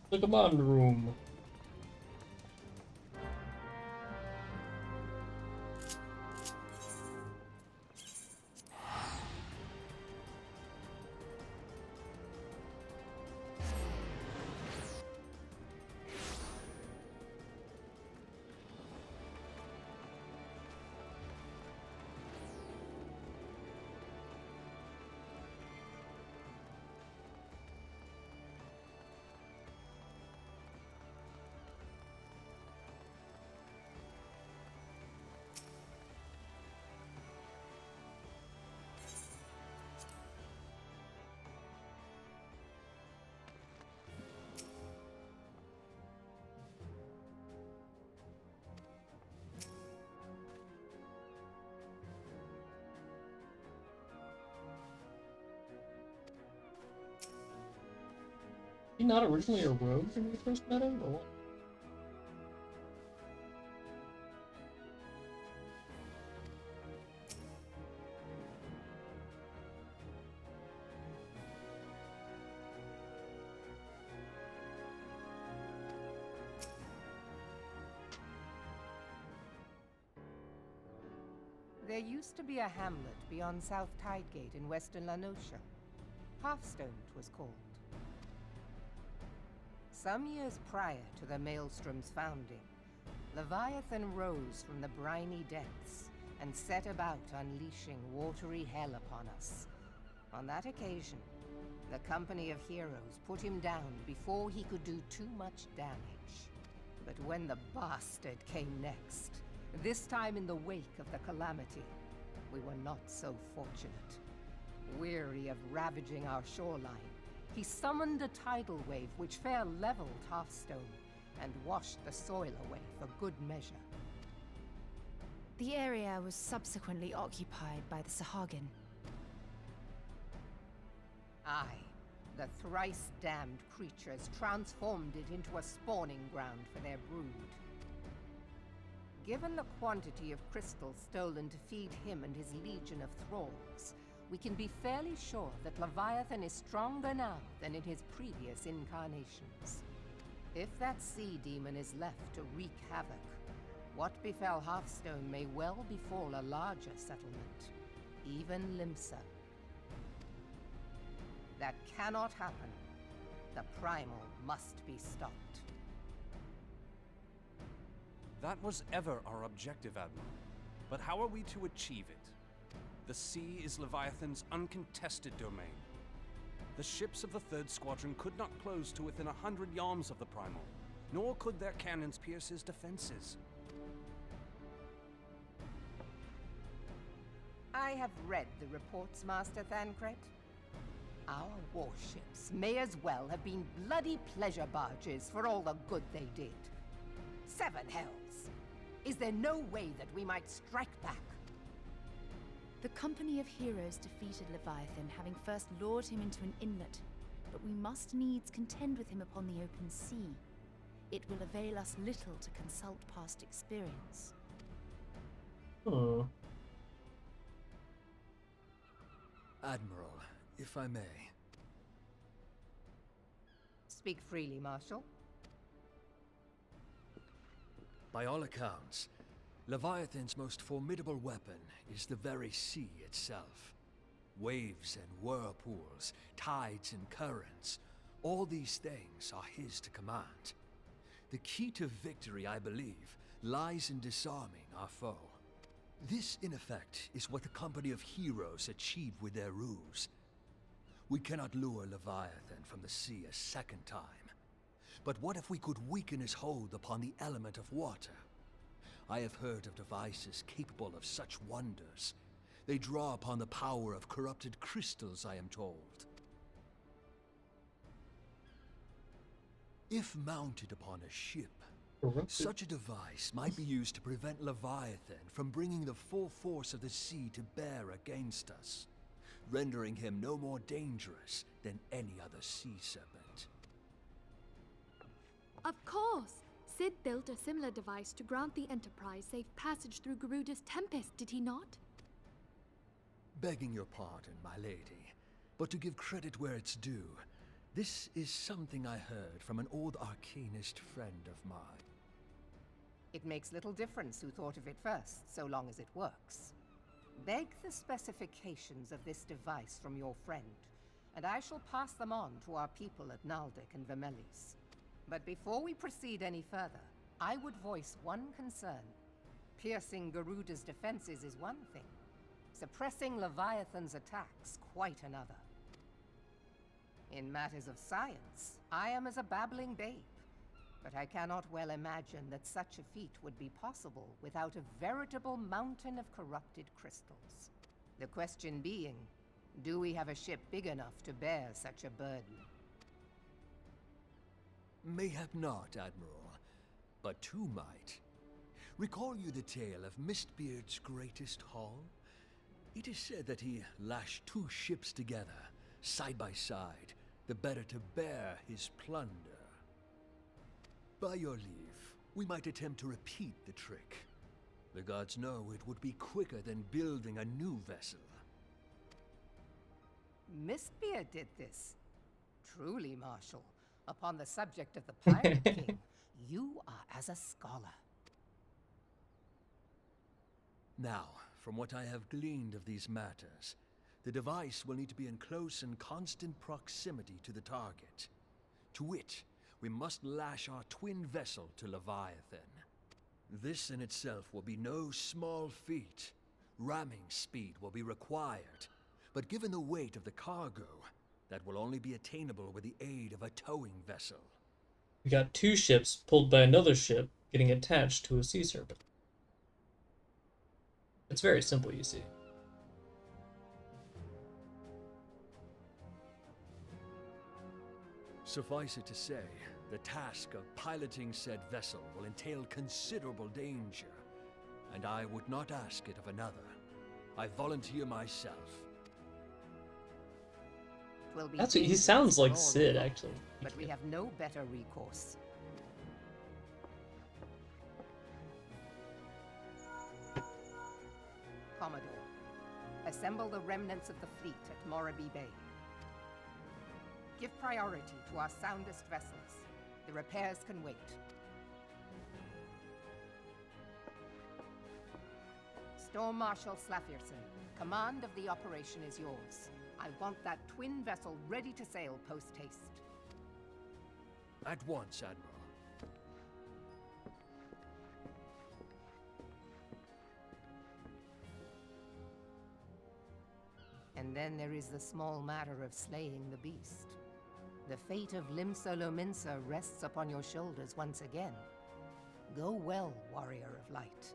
The command room. He not originally a rogue when we first met him, or what? There used to be a hamlet beyond South Tidegate in western Lanosha. Hearthstone, 'twas called. Some years prior to the Maelstrom's founding, Leviathan rose from the briny depths and set about unleashing watery hell upon us. On that occasion, the Company of Heroes put him down before he could do too much damage. But when the bastard came next, this time in the wake of the calamity, we were not so fortunate. Weary of ravaging our shoreline, he summoned a tidal wave which fair leveled Hearthstone and washed the soil away for good measure. The area was subsequently occupied by the Sahagin. Aye, the thrice-damned creatures transformed it into a spawning ground for their brood. Given the quantity of crystals stolen to feed him and his legion of thralls, we can be fairly sure that Leviathan is stronger now than in his previous incarnations. If that sea demon is left to wreak havoc, what befell Hearthstone may well befall a larger settlement, even Limsa. That cannot happen. The Primal must be stopped. That was ever our objective, Admiral. But how are we to achieve it? The sea is Leviathan's uncontested domain. The ships of the 3rd Squadron could not close to within 100 yards of the Primal, nor could their cannons pierce his defenses. I have read the reports, Master Thancred. Our warships may as well have been bloody pleasure barges for all the good they did. 7 hells! Is there no way that we might strike back? The Company of Heroes defeated Leviathan, having first lured him into an inlet, but we must needs contend with him upon the open sea. It will avail us little to consult past experience. Admiral, if I may. Speak freely, Marshal. By all accounts, Leviathan's most formidable weapon is the very sea itself. Waves and whirlpools, tides and currents, all these things are his to command. The key to victory, I believe, lies in disarming our foe. This, in effect, is what the company of heroes achieved with their ruse. We cannot lure Leviathan from the sea a second time. But what if we could weaken his hold upon the element of water? I have heard of devices capable of such wonders. They draw upon the power of corrupted crystals, I am told. If mounted upon a ship, such a device might be used to prevent Leviathan from bringing the full force of the sea to bear against us, rendering him no more dangerous than any other sea serpent. Of course! Sid built a similar device to grant the Enterprise safe passage through Garuda's Tempest, did he not? Begging your pardon, my lady, but to give credit where it's due, this is something I heard from an old arcanist friend of mine. It makes little difference who thought of it first, so long as it works. Beg the specifications of this device from your friend, and I shall pass them on to our people at Naldic and Vermelis. But before we proceed any further, I would voice one concern. Piercing Garuda's defenses is one thing. Suppressing Leviathan's attacks, quite another. In matters of science, I am as a babbling babe, but I cannot well imagine that such a feat would be possible without a veritable mountain of corrupted crystals. The question being, do we have a ship big enough to bear such a burden? Mayhap not, Admiral, but two might. Recall you the tale of Mistbeard's greatest haul? It is said that he lashed two ships together, side by side, the better to bear his plunder. By your leave, we might attempt to repeat the trick. The gods know it would be quicker than building a new vessel. Mistbeard did this. Truly, Marshal, upon the subject of the Pirate King, you are as a scholar. Now, from what I have gleaned of these matters, the device will need to be in close and constant proximity to the target. To wit, we must lash our twin vessel to Leviathan. This in itself will be no small feat. Ramming speed will be required, but given the weight of the cargo, that will only be attainable with the aid of a towing vessel. We got two ships pulled by another ship getting attached to a sea serpent. It's very simple, you see. Suffice it to say, the task of piloting said vessel will entail considerable danger, and I would not ask it of another. I volunteer myself. That's what, he sounds like Sid, actually. But we have no better recourse. Commodore, assemble the remnants of the fleet at Morabee Bay. Give priority to our soundest vessels. The repairs can wait. Storm Marshal Slafierson, command of the operation is yours. I want that twin vessel ready to sail post-haste. At once, Admiral. And then there is the small matter of slaying the beast. The fate of Limsa Lominsa rests upon your shoulders once again. Go well, warrior of light.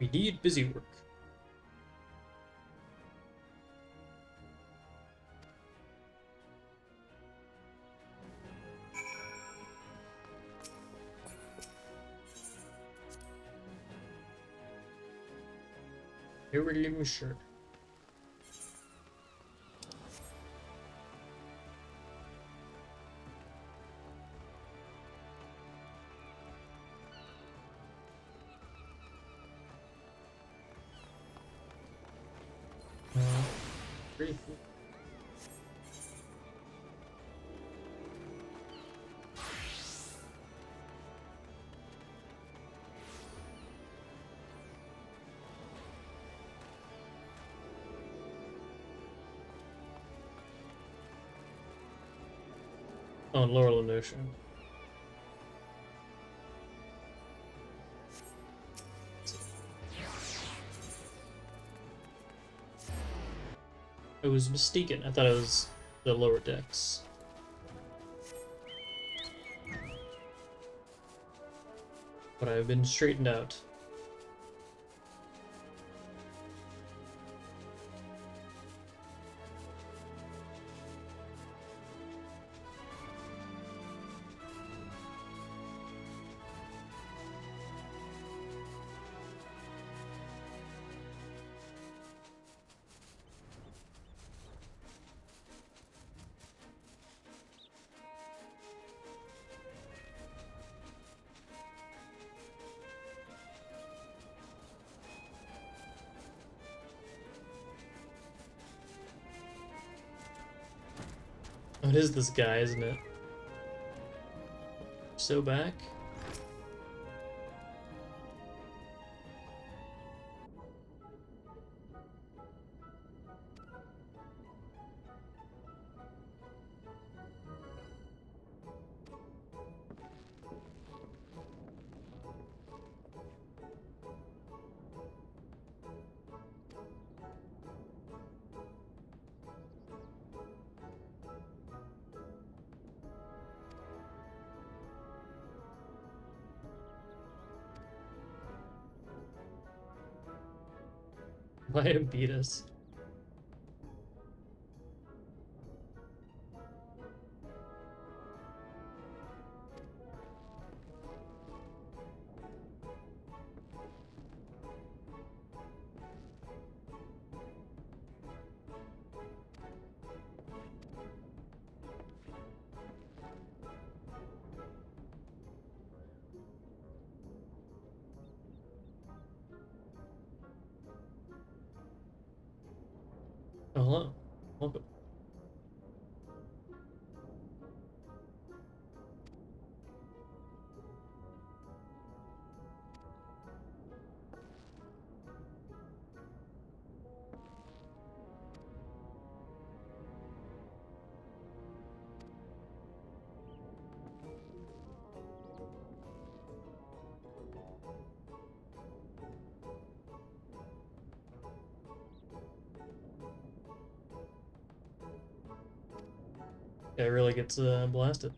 We need busy work. Really sure. Briefly. Oh, Laurel and Ocean. I was mistaken. I thought it was the lower decks. But I've been straightened out. Oh, it is this guy, isn't it? So back. Why him beat us? Oh, hello. Welcome. Yeah, it really gets blasted.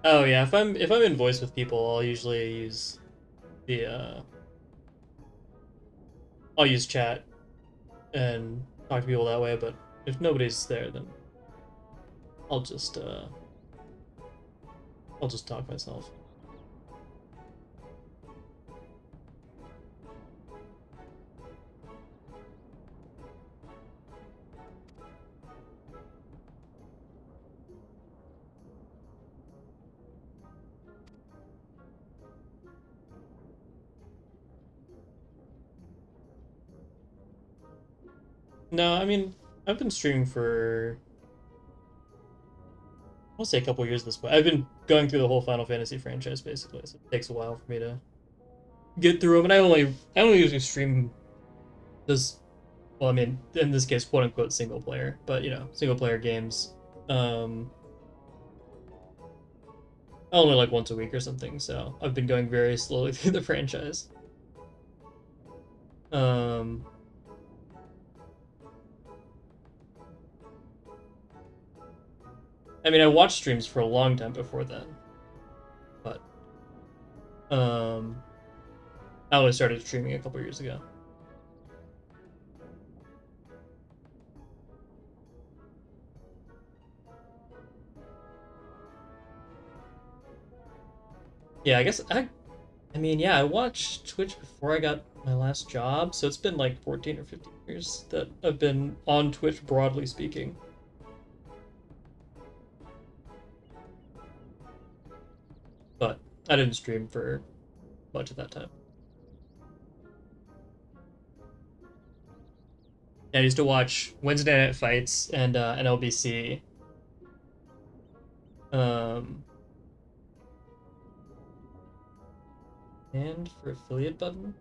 Oh yeah, if I'm in voice with people, I'll usually use the I'll use chat and talk to people that way, but if nobody's there, then I'll just talk myself. No, I mean, I've been streaming for, I'll say a couple years at this point. I've been going through the whole Final Fantasy franchise basically, so it takes a while for me to get through them. And I only usually stream this, well, I mean, in this case, quote unquote single player, but you know, single player games, only like once a week or something. So I've been going very slowly through the franchise. Um, I mean, I watched streams for a long time before then, but I only started streaming a couple years ago. Yeah, I guess I mean, yeah, I watched Twitch before I got my last job, so it's been like 14 or 15 years that I've been on Twitch, broadly speaking. But I didn't stream for much of that time. I used to watch Wednesday Night Fights and LBC. And for affiliate button?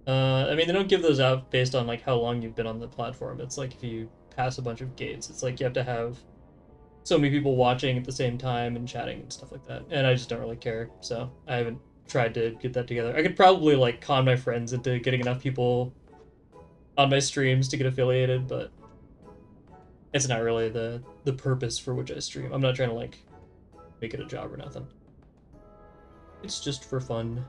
I mean, they don't give those out based on like how long you've been on the platform. It's like if you pass a bunch of gates, it's like you have to have so many people watching at the same time and chatting and stuff like that. And I just don't really care, so I haven't tried to get that together. I could probably like con my friends into getting enough people on my streams to get affiliated, but it's not really the purpose for which I stream. I'm not trying to like make it a job or nothing. It's just for fun.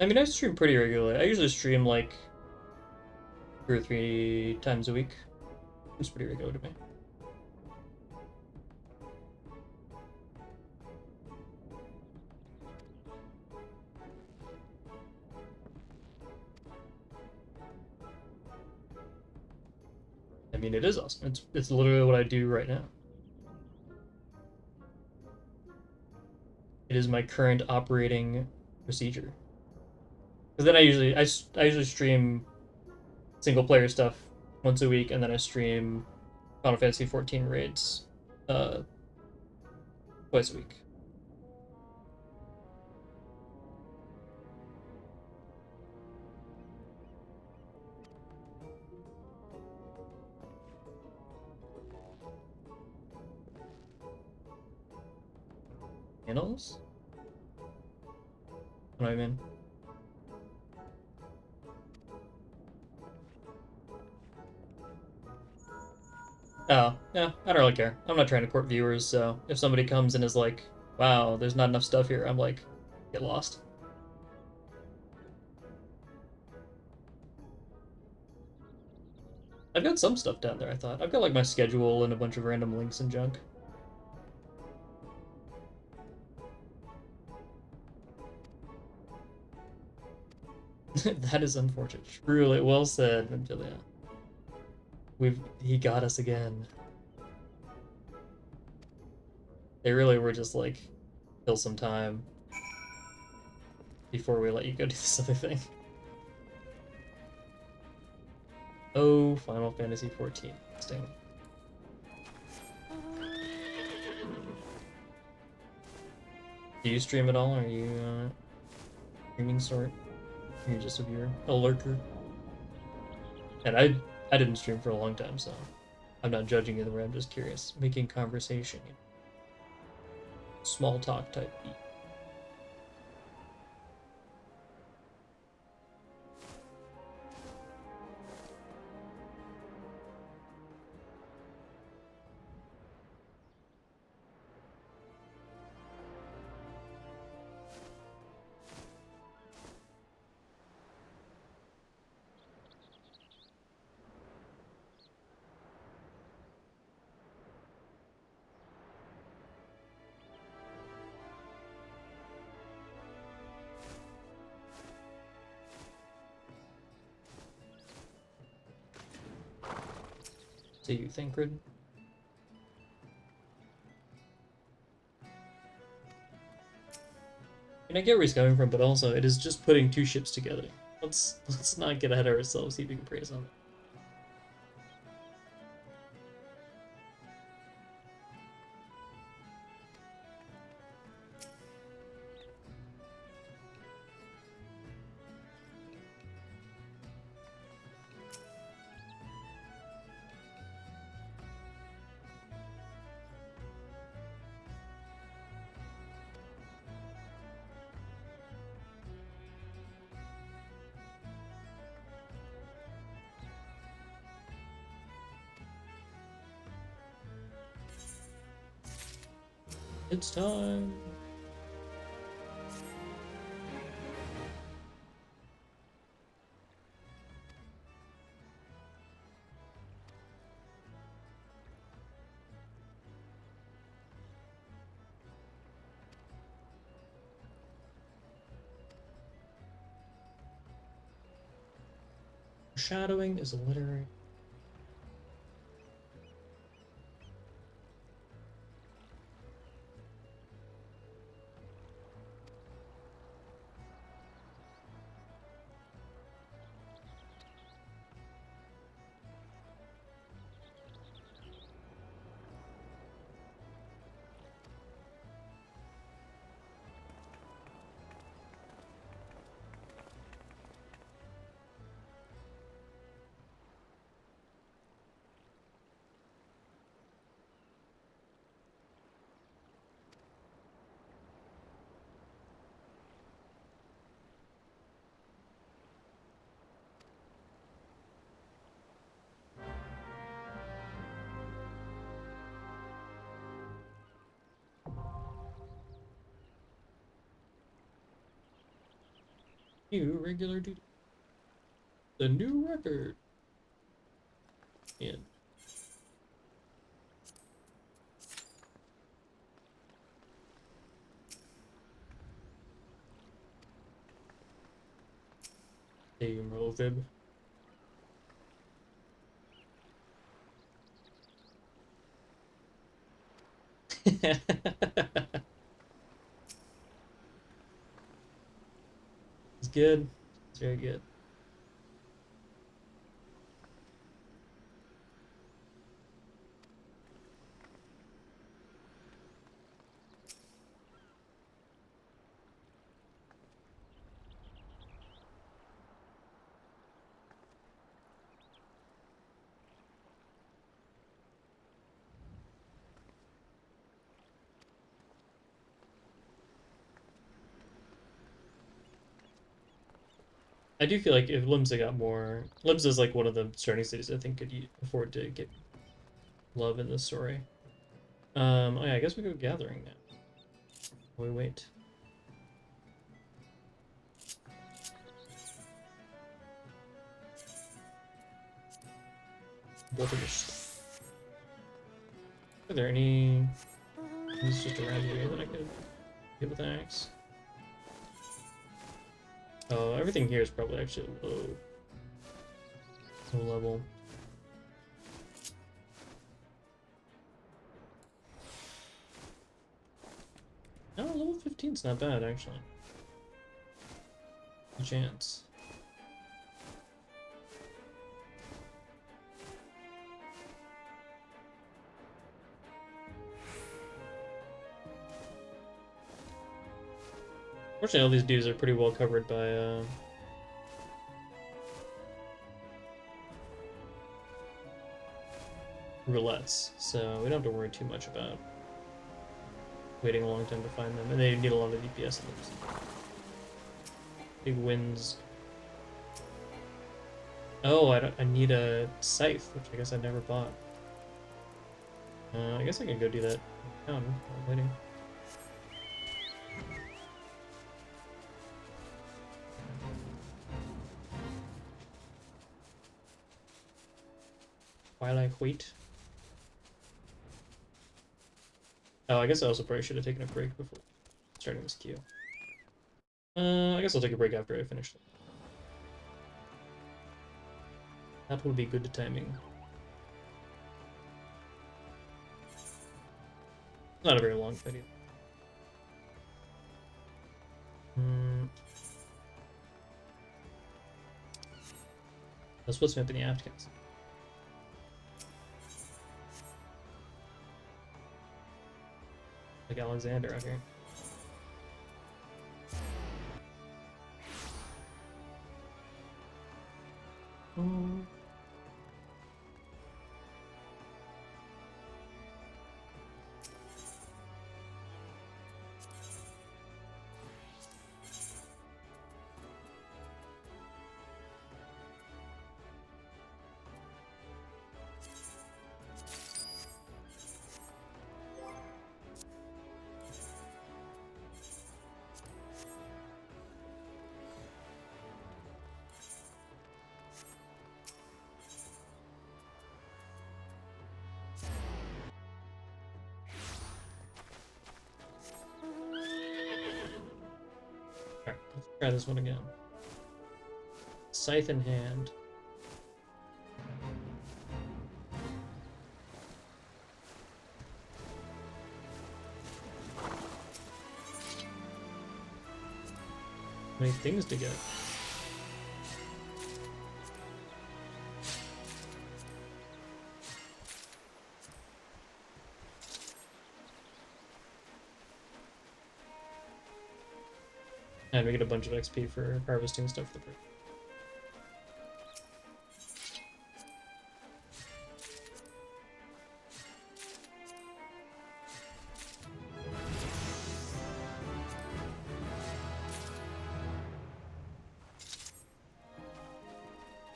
I mean, I stream pretty regularly. I usually stream like 2 or 3 times a week. It's pretty regular to me. I mean, it is awesome. It's literally what I do right now. It is my current operating procedure. Because then I usually stream single player stuff once a week, and then I stream Final Fantasy 14 raids twice a week. Channels? What do I mean? Oh, yeah, I don't really care. I'm not trying to court viewers, so if somebody comes and is like, wow, there's not enough stuff here, I'm like, get lost. I've got some stuff down there, I thought. I've got like my schedule and a bunch of random links and junk. That is unfortunate. Truly well said, Amelia. He got us again. They really were just like, kill some time before we let you go do this other thing. Oh, Final Fantasy 14. Sting. Do you stream at all? Are you streaming sort? You're just a viewer, a lurker. And I didn't stream for a long time, so I'm not judging either way. I'm just curious, making conversation, you know? Small talk type beat. Do you think, Rid? I mean, I get where he's coming from, but also it is just putting two ships together. Let's not get ahead of ourselves. See if we can praise on it. It's time. Shadowing is a literary. New regular duty. The new record. In. Hey, Rovib. It's good. It's very good. I do feel like if Limsa got more... Limsa is like one of the starting cities I think could afford to get love in this story. Oh yeah, I guess we go gathering now. We wait. Are there any... It's just around here that I could hit with an axe? Oh, everything here is probably actually low level. Oh, level 15's not bad, actually. A chance. Fortunately, all these dudes are pretty well covered by, roulettes, so we don't have to worry too much about waiting a long time to find them, and they need a lot of DPS in them. Big wins. Oh, I need a scythe, which I guess I never bought. I guess I can go do that now while I'm waiting. While I wait. Oh, I guess I also probably should have taken a break before starting this queue. I guess I'll take a break after I finish it. That would be good timing. Not a very long video. That's what's up in the Afghans. Like Alexander out here. Try this one again. Scythe in hand. Many things to get. And we get a bunch of XP for harvesting stuff for the bird.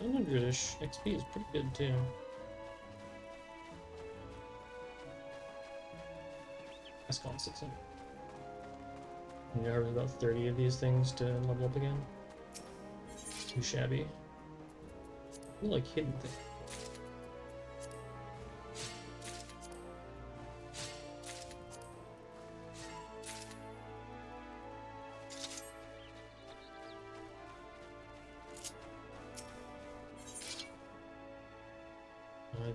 $100-ish XP is pretty good too. That's gone 600. You harvest about 30 of these things to level up again. Too shabby. I feel like hidden thing.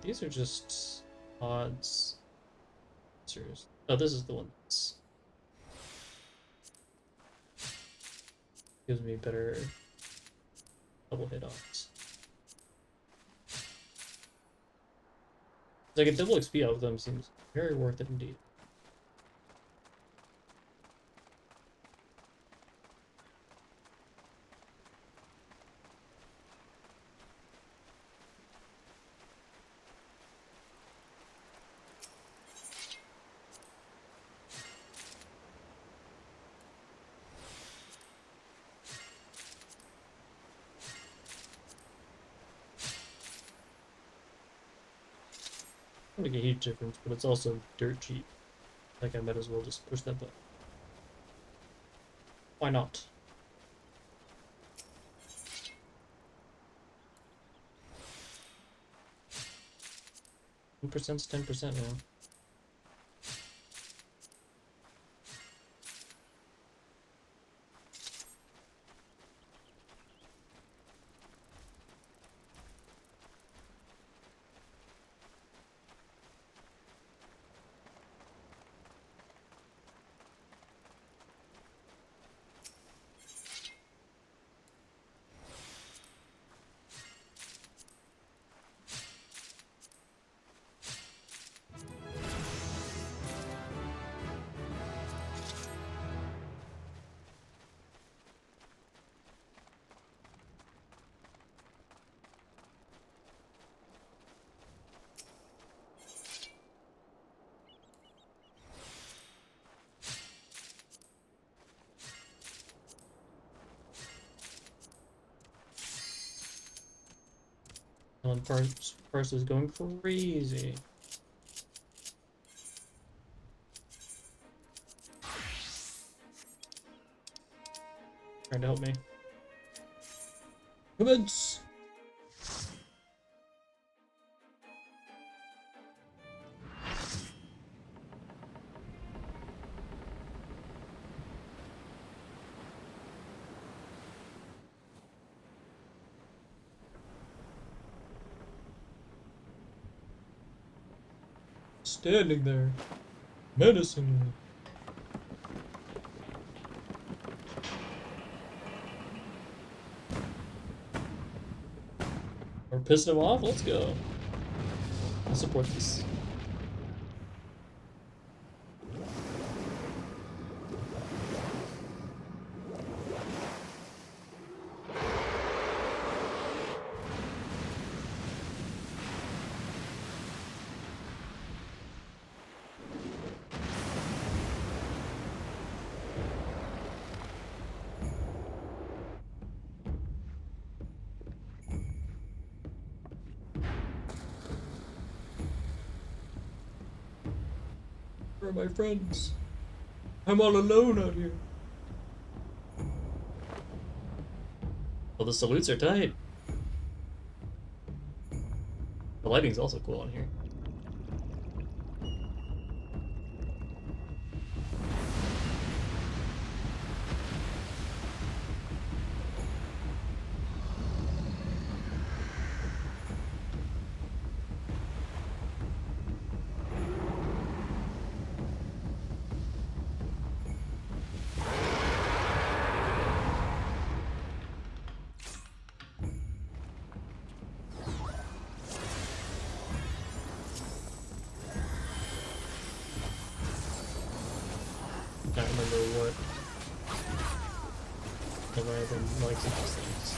These are just odds. Serious. Oh, this is the one that's gives me better double hit odds. Like a double XP out of them seems very worth it indeed. Make a huge difference, but it's also dirt cheap. Like I might as well just push that button. Why not? 1%'s 10% now. Parse is going crazy. Trying to help me. Commence! Standing there, menacingly. We're pissing him off? Let's go. I'll support this. Where are my friends? I'm all alone out here. Well, the salutes are tight. The lighting's also cool on here. I don't remember what Leviathan likes and dislikes.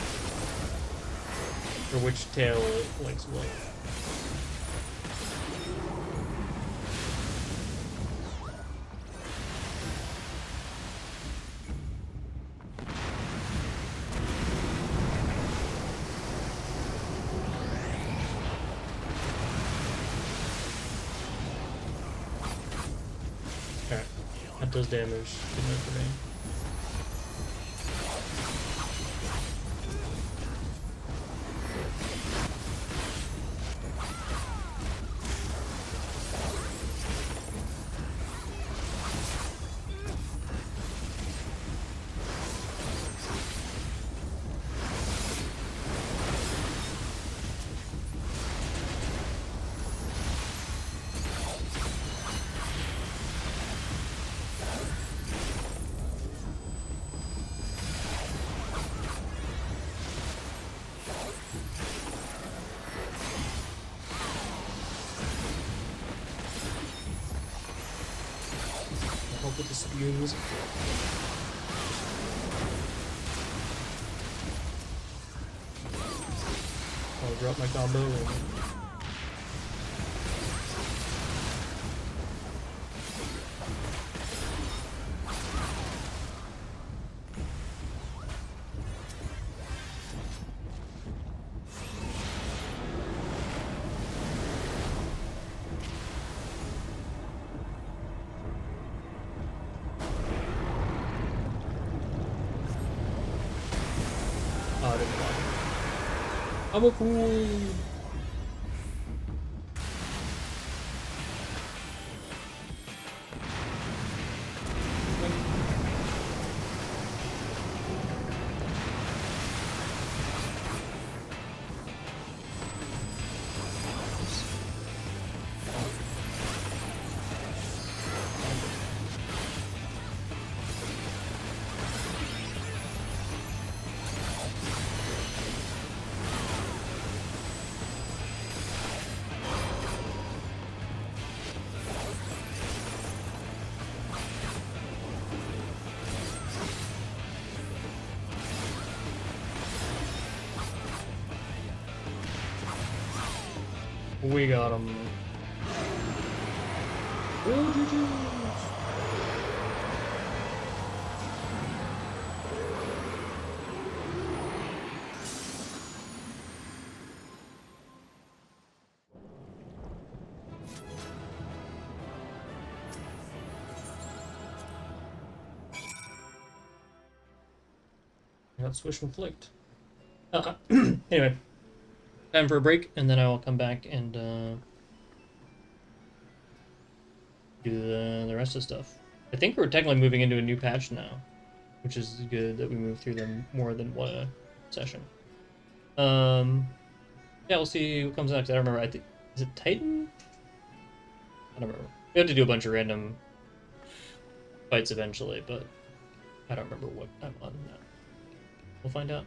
Or which tail likes what. Alright, that does damage. Good enough for me. Help with the spews. I'll drop my combo and I didn't block it. I'm a fool. We got him. Oh, GG's. Got Swish and Flicked. Anyway, time for a break, and then I will come back and do the rest of the stuff. I think we're technically moving into a new patch now, which is good that we move through them more than one session. Yeah, we'll see what comes next. I don't remember. I think is it Titan? I don't remember. We have to do a bunch of random fights eventually, but I don't remember what I'm on now. We'll find out.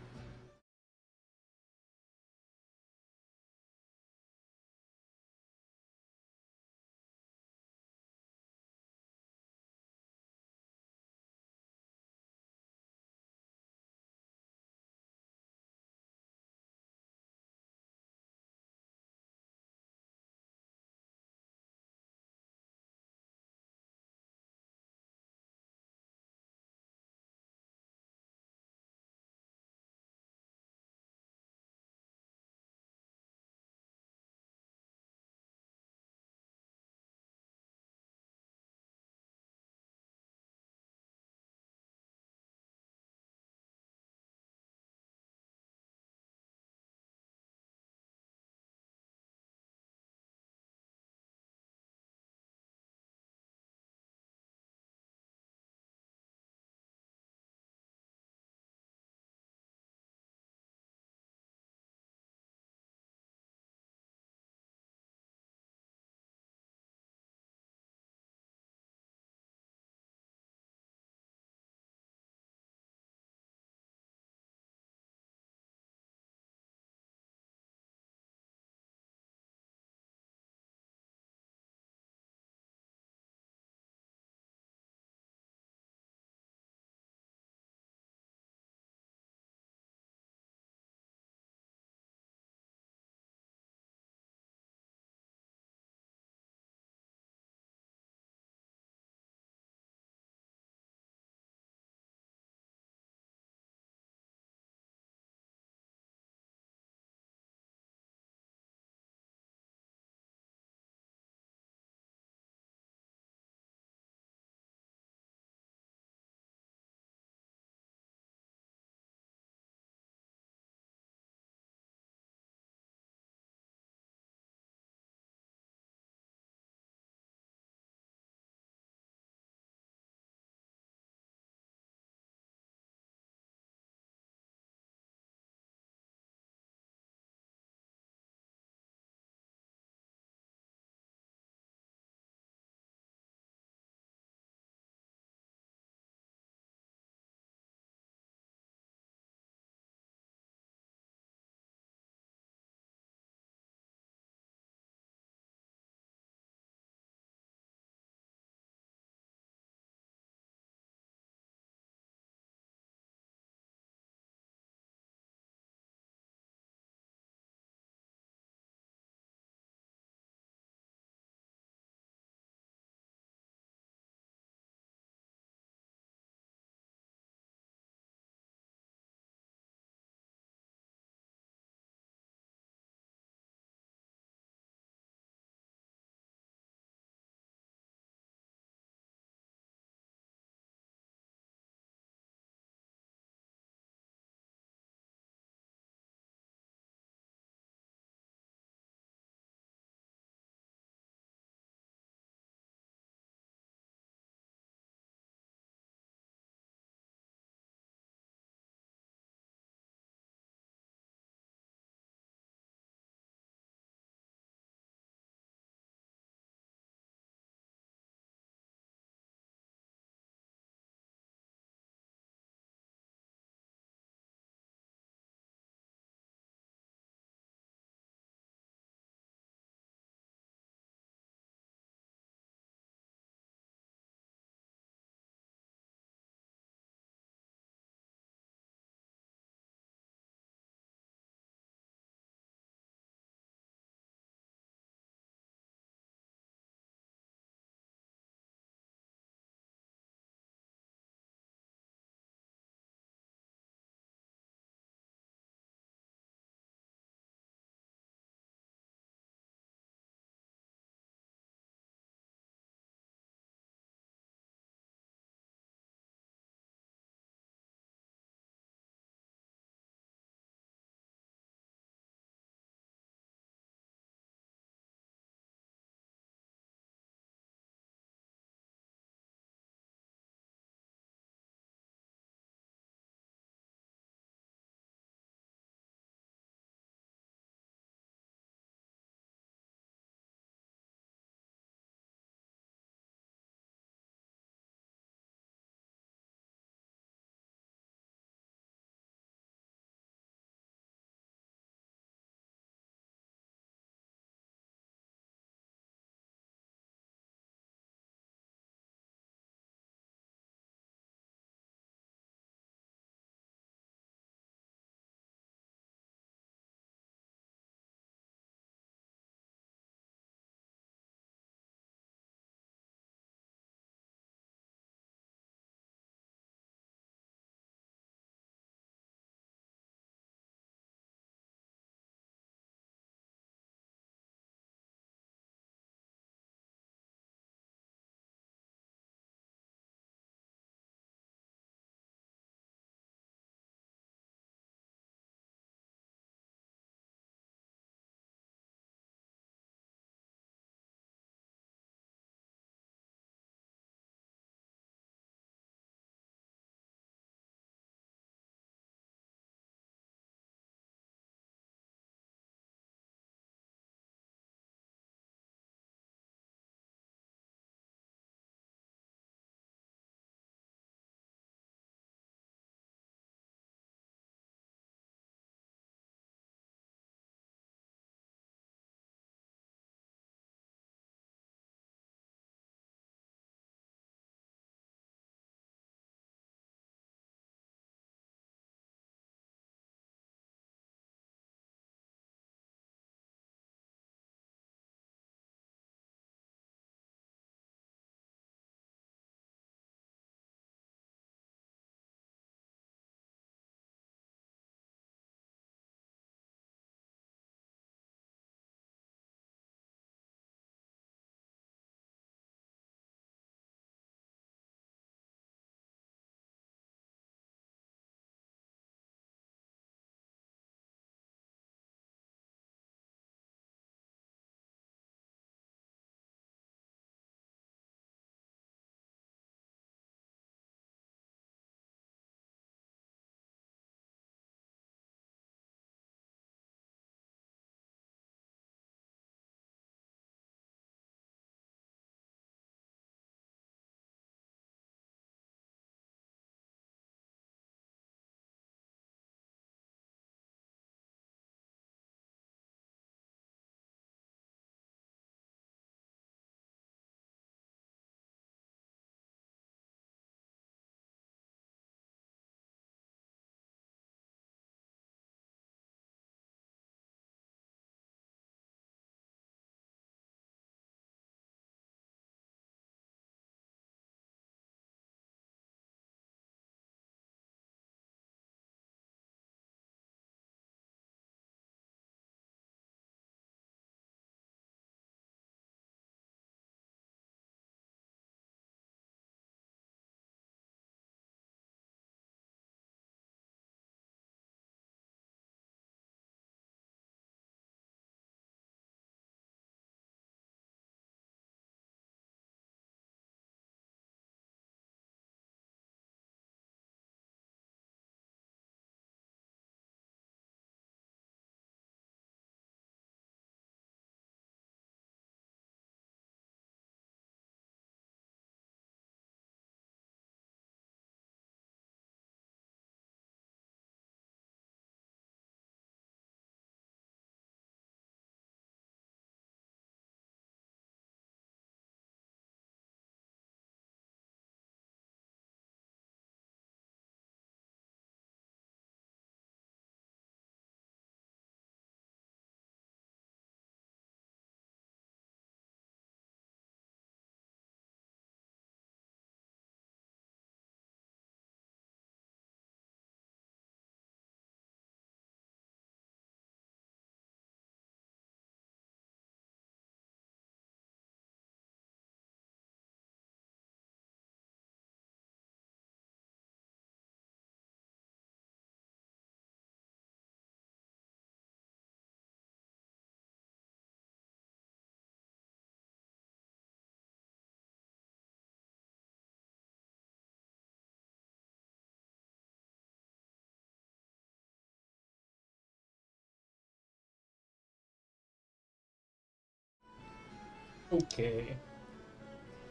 Okay.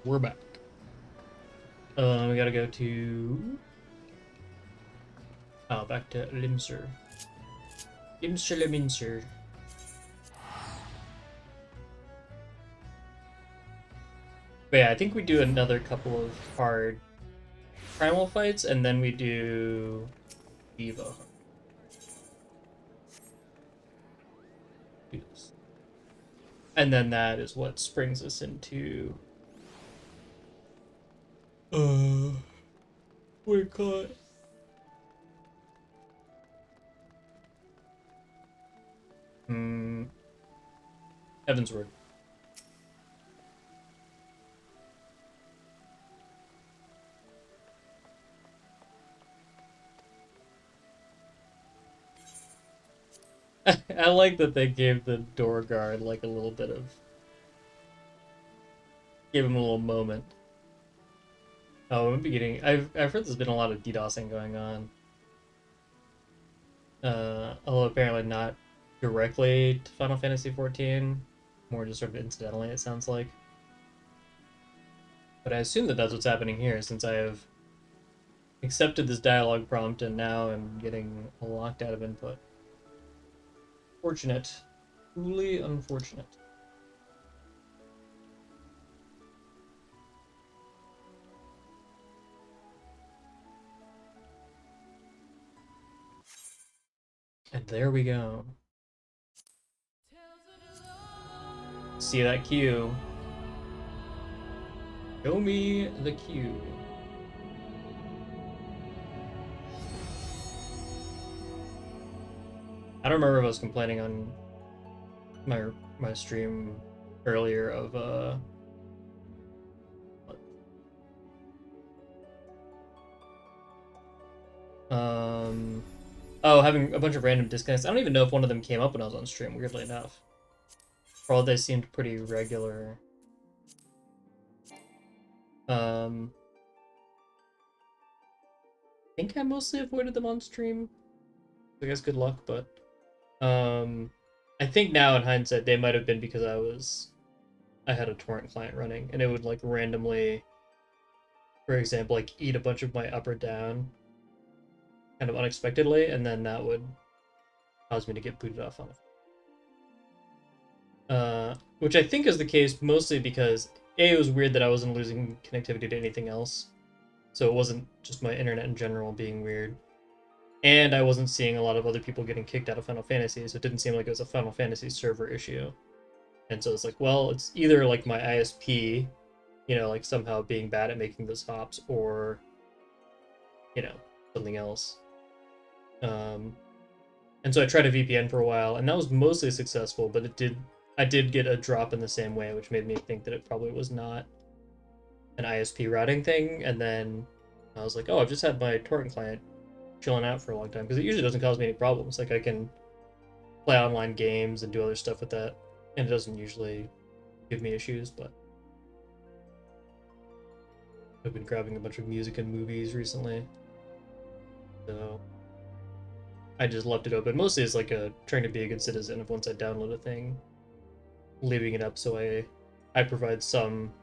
We're back. We gotta go to... Oh, back to Limser. Limser. But yeah, I think we do another couple of hard primal fights, and then we do Evo. And then that is what springs us into what do you call it? Evansward. I like that they gave the door guard like a little bit of... Gave him a little moment. Oh, I'm beginning. I've heard there's been a lot of DDoSing going on. Although apparently not directly to Final Fantasy XIV, more just sort of incidentally, it sounds like. But I assume that that's what's happening here, since I have accepted this dialogue prompt and now I'm getting locked out of input. Fortunate. Truly unfortunate. And there we go. See that queue? Show me the queue. I don't remember if I was complaining on my stream earlier of oh, having a bunch of random disconnects. I don't even know if one of them came up when I was on stream, weirdly enough. For all they seemed pretty regular. I think I mostly avoided them on stream. I guess good luck, but I think now in hindsight they might have been because I had a torrent client running and it would like randomly, for example, like eat a bunch of my up or down kind of unexpectedly, and then that would cause me to get booted off on it. Which I think is the case mostly because it was weird that I wasn't losing connectivity to anything else. So it wasn't just my internet in general being weird. And I wasn't seeing a lot of other people getting kicked out of Final Fantasy, so it didn't seem like it was a Final Fantasy server issue. And so it's like, well, it's either like my ISP, you know, like somehow being bad at making those hops, or, you know, something else. And so I tried a VPN for a while, and that was mostly successful, but I did get a drop in the same way, which made me think that it probably was not an ISP routing thing. And then I was like, oh, I've just had my torrent client chilling out for a long time, because it usually doesn't cause me any problems. Like I can play online games and do other stuff with that, and it doesn't usually give me issues. But I've been grabbing a bunch of music and movies recently, so I just left it open. Mostly it's like trying to be a good citizen of once I download a thing, leaving it up so I provide some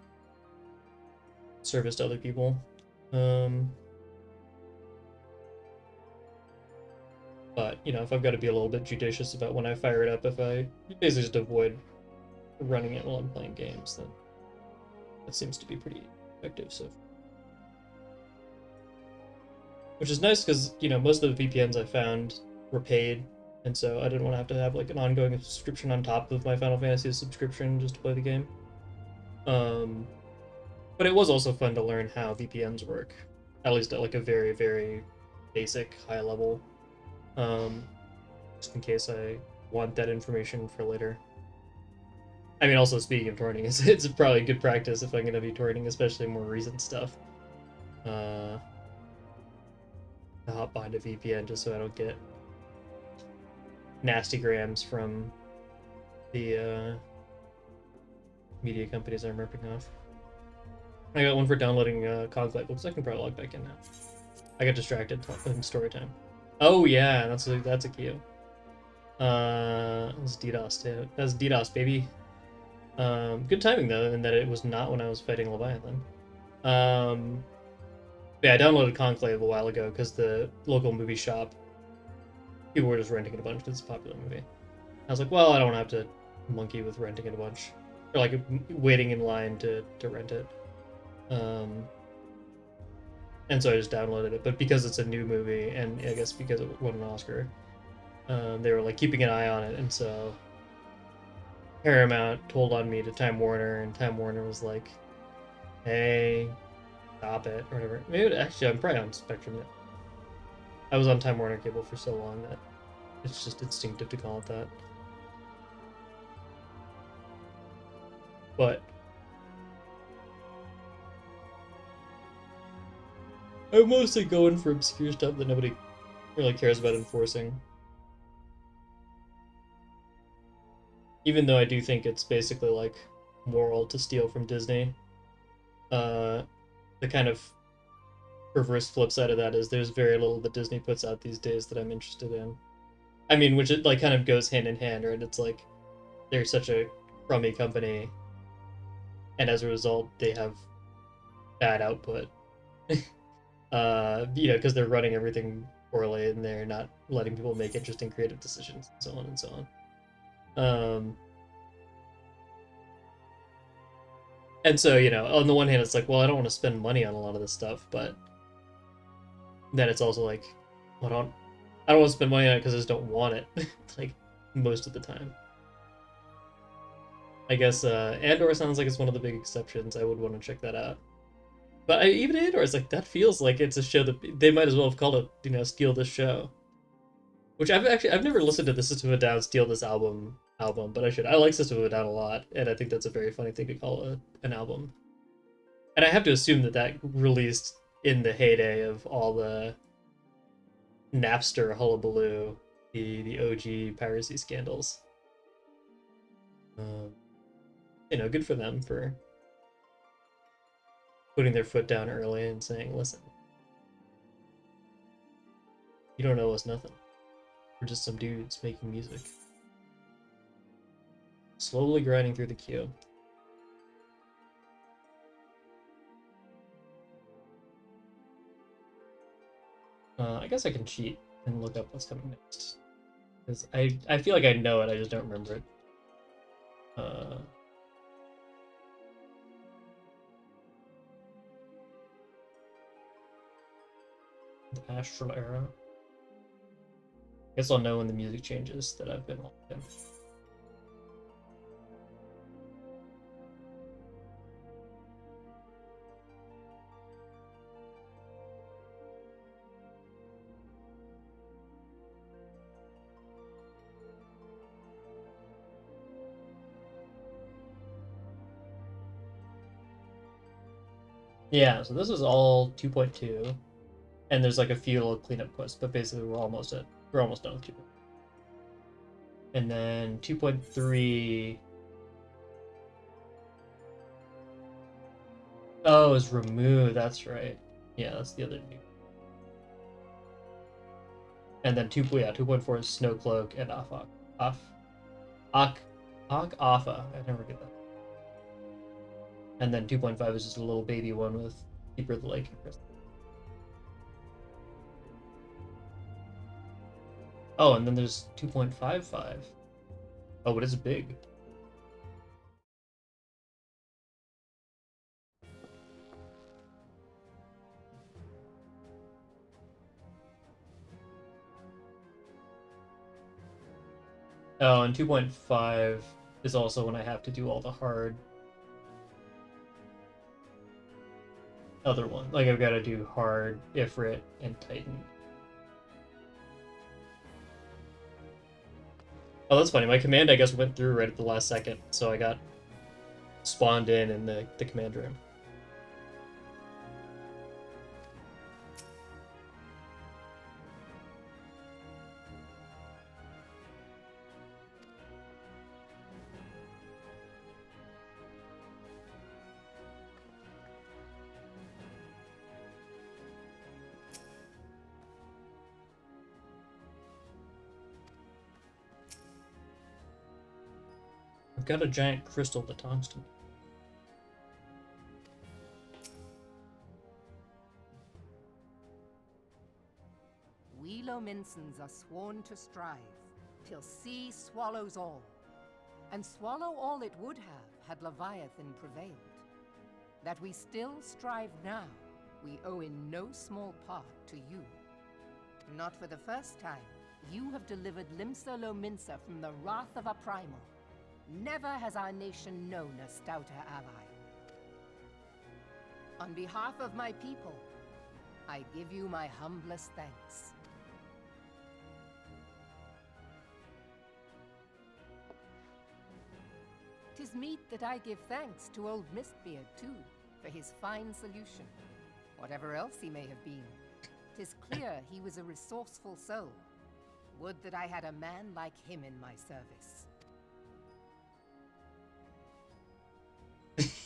service to other people. But, you know, if I've got to be a little bit judicious about when I fire it up, if I basically just avoid running it while I'm playing games, then that seems to be pretty effective so far. Which is nice because, you know, most of the VPNs I found were paid, and so I didn't want to have like an ongoing subscription on top of my Final Fantasy subscription just to play the game. But it was also fun to learn how VPNs work, at least at like a very, very basic, high level. Just in case I want that information for later. I mean, also speaking of torrenting, it's probably good practice if I'm going to be torrenting, especially more recent stuff. To hop behind a VPN just so I don't get nasty grams from the media companies I'm ripping off. I got one for downloading Conclave. Oops, I can probably log back in now. I got distracted in story time. Oh yeah, that's a cue. That's DDoS too. That's DDoS, baby. Good timing though, in that it was not when I was fighting Leviathan. Yeah, I downloaded Conclave a while ago because the local movie shop, people were just renting it a bunch because it's a popular movie. I was like, well, I don't have to monkey with renting it a bunch, or like waiting in line to rent it. And so I just downloaded it. But because it's a new movie, and I guess because it won an Oscar, they were like keeping an eye on it, and so Paramount told on me to Time Warner, and Time Warner was like, "Hey, stop it," or whatever. Maybe actually, I'm probably on Spectrum now. I was on Time Warner cable for so long that it's just instinctive to call it that. But I'm mostly going for obscure stuff that nobody really cares about enforcing. Even though I do think it's basically like moral to steal from Disney. The kind of reverse flip side of that is there's very little that Disney puts out these days that I'm interested in. I mean, which it like kind of goes hand in hand, right? It's like they're such a crummy company, and as a result, they have bad output. Because they're running everything poorly and they're not letting people make interesting creative decisions, and so on and so on. And so, on the one hand, it's like, well, I don't want to spend money on a lot of this stuff, but then it's also like, well, I don't want to spend money on it because I just don't want it, like, most of the time. I guess Andor sounds like it's one of the big exceptions. I would want to check that out. But even Andor is like, that feels like it's a show that they might as well have called it, Steal This Show. Which I've never listened to the System of a Down Steal This album, but I should. I like System of a Down a lot, and I think that's a very funny thing to call an album. And I have to assume that released in the heyday of all the Napster hullabaloo, the OG piracy scandals. Good for them for putting their foot down early and saying, listen, you don't owe us nothing. We're just some dudes making music. Slowly grinding through the queue. I guess I can cheat and look up what's coming next. Because I feel like I know it, I just don't remember it. The Astral Era. Guess I'll know when the music changes that I've been locked in. Yeah, so this is all 2.2, and there's like a few little cleanup quests, but basically we're almost done with 2. And then 2.3. Oh, is remove. That's right. Yeah, that's the other new. And then 2.4 is Snowcloak and Afa. I never get that. And then 2.5 is just a little baby one with Keeper of the Lake and Crystal. Oh, and then there's 2.55. Oh, but it's big. Oh, and 2.5 is also when I have to do all the hard other one. Like I've got to do hard, Ifrit, and Titan. Oh, that's funny. My command, I guess, went through right at the last second, so I got spawned in the command room. got a giant crystal that talks to me. We Lominsons are sworn to strive, till sea swallows all. And swallow all it would have, had Leviathan prevailed. That we still strive now, we owe in no small part to you. Not for the first time, you have delivered Limsa Lominsa from the wrath of a primal. Never has our nation known a stouter ally. On behalf of my people, I give you my humblest thanks. 'Tis meet that I give thanks to old Mistbeard, too, for his fine solution. Whatever else he may have been, 'tis clear he was a resourceful soul. Would that I had a man like him in my service.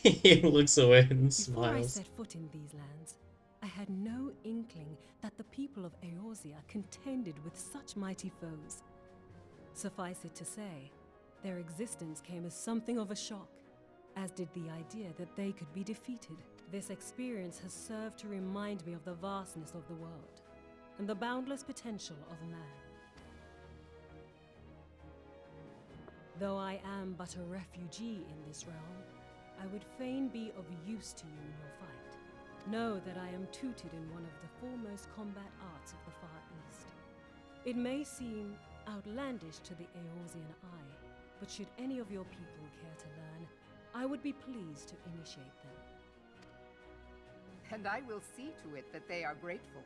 He looks away and Before I smiles. set foot in these lands, I had no inkling that the people of Eorzea contended with such mighty foes. Suffice it to say, their existence came as something of a shock, as did the idea that they could be defeated. This experience has served to remind me of the vastness of the world, and the boundless potential of man. Though I am but a refugee in this realm, I would fain be of use to you in your fight. Know that I am tutored in one of the foremost combat arts of the Far East. It may seem outlandish to the Eorzean eye, but should any of your people care to learn, I would be pleased to initiate them. And I will see to it that they are grateful.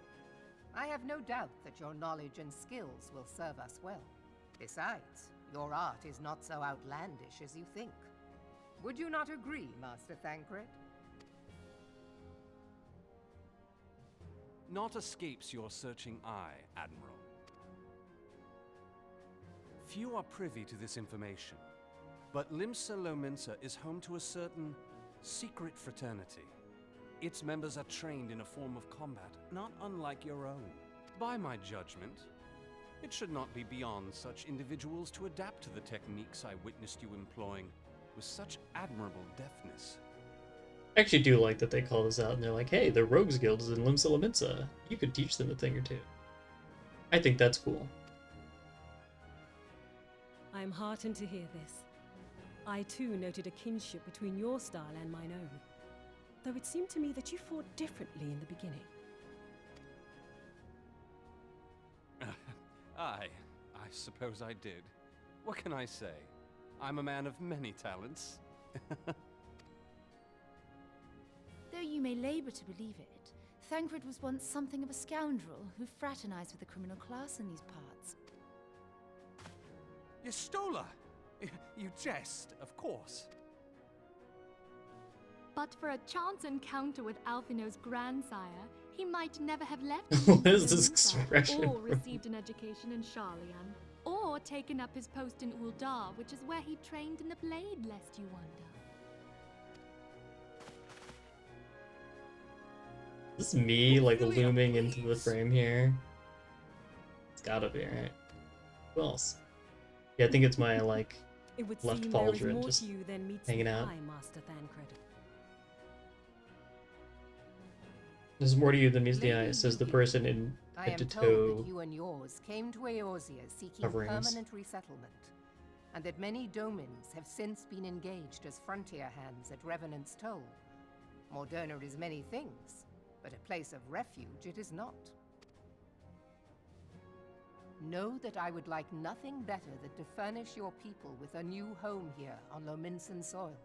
I have no doubt that your knowledge and skills will serve us well. Besides, your art is not so outlandish as you think. Would you not agree, Master Thancred? Naught escapes your searching eye, Admiral. Few are privy to this information, but Limsa Lominsa is home to a certain secret fraternity. Its members are trained in a form of combat not unlike your own. By my judgment, it should not be beyond such individuals to adapt to the techniques I witnessed you employing with such admirable deftness. I actually do like that they call this out and they're like, hey, the Rogues Guild is in Limsa Lominsa. You could teach them a thing or two. I think that's cool. I am heartened to hear this. I too noted a kinship between your style and mine own, though it seemed to me that you fought differently in the beginning. I suppose I did. What can I say? I'm a man of many talents. Though you may labor to believe it, Thancred was once something of a scoundrel who fraternized with the criminal class in these parts. Yestola! You jest, of course. But for a chance encounter with Alphino's grandsire, he might never have left What is this Lominsa, expression or from? received an education in Sharlayan, or taken up his post in Uldar, which is where he trained in the blade, lest you wonder. Is this me, like, Ophelia, looming into the please. frame here? It's gotta be, right? Who else? Yeah, I think it's my, like, It would left seem there is pauldron more just to you than meets hanging the out. eye, Master Thancred. There's more to you than meets the eye, Lady says the Yuki, person in I am head-to-toe told that you and yours came to Eorzea seeking coverings. permanent resettlement, and that many Domans have since been engaged as frontier hands at Revenant's Toll. Moderna is many things, but a place of refuge it is not. Know that I would like nothing better than to furnish your people with a new home here on Lominsan soil.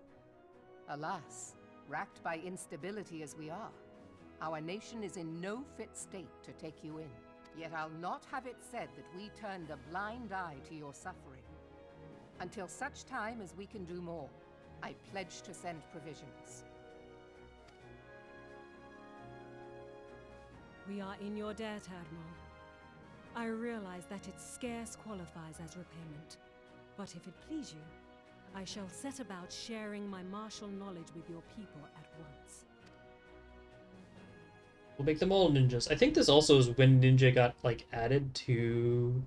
Alas, racked by instability as we are, our nation is in no fit state to take you in. Yet I'll not have it said that we turned a blind eye to your suffering. Until such time as we can do more, I pledge to send provisions. We are in your debt, Admiral. I realize that it scarce qualifies as repayment, but if it please you, I shall set about sharing my martial knowledge with your people at once. We'll make them all ninjas. I think this also is when ninja got, like, added to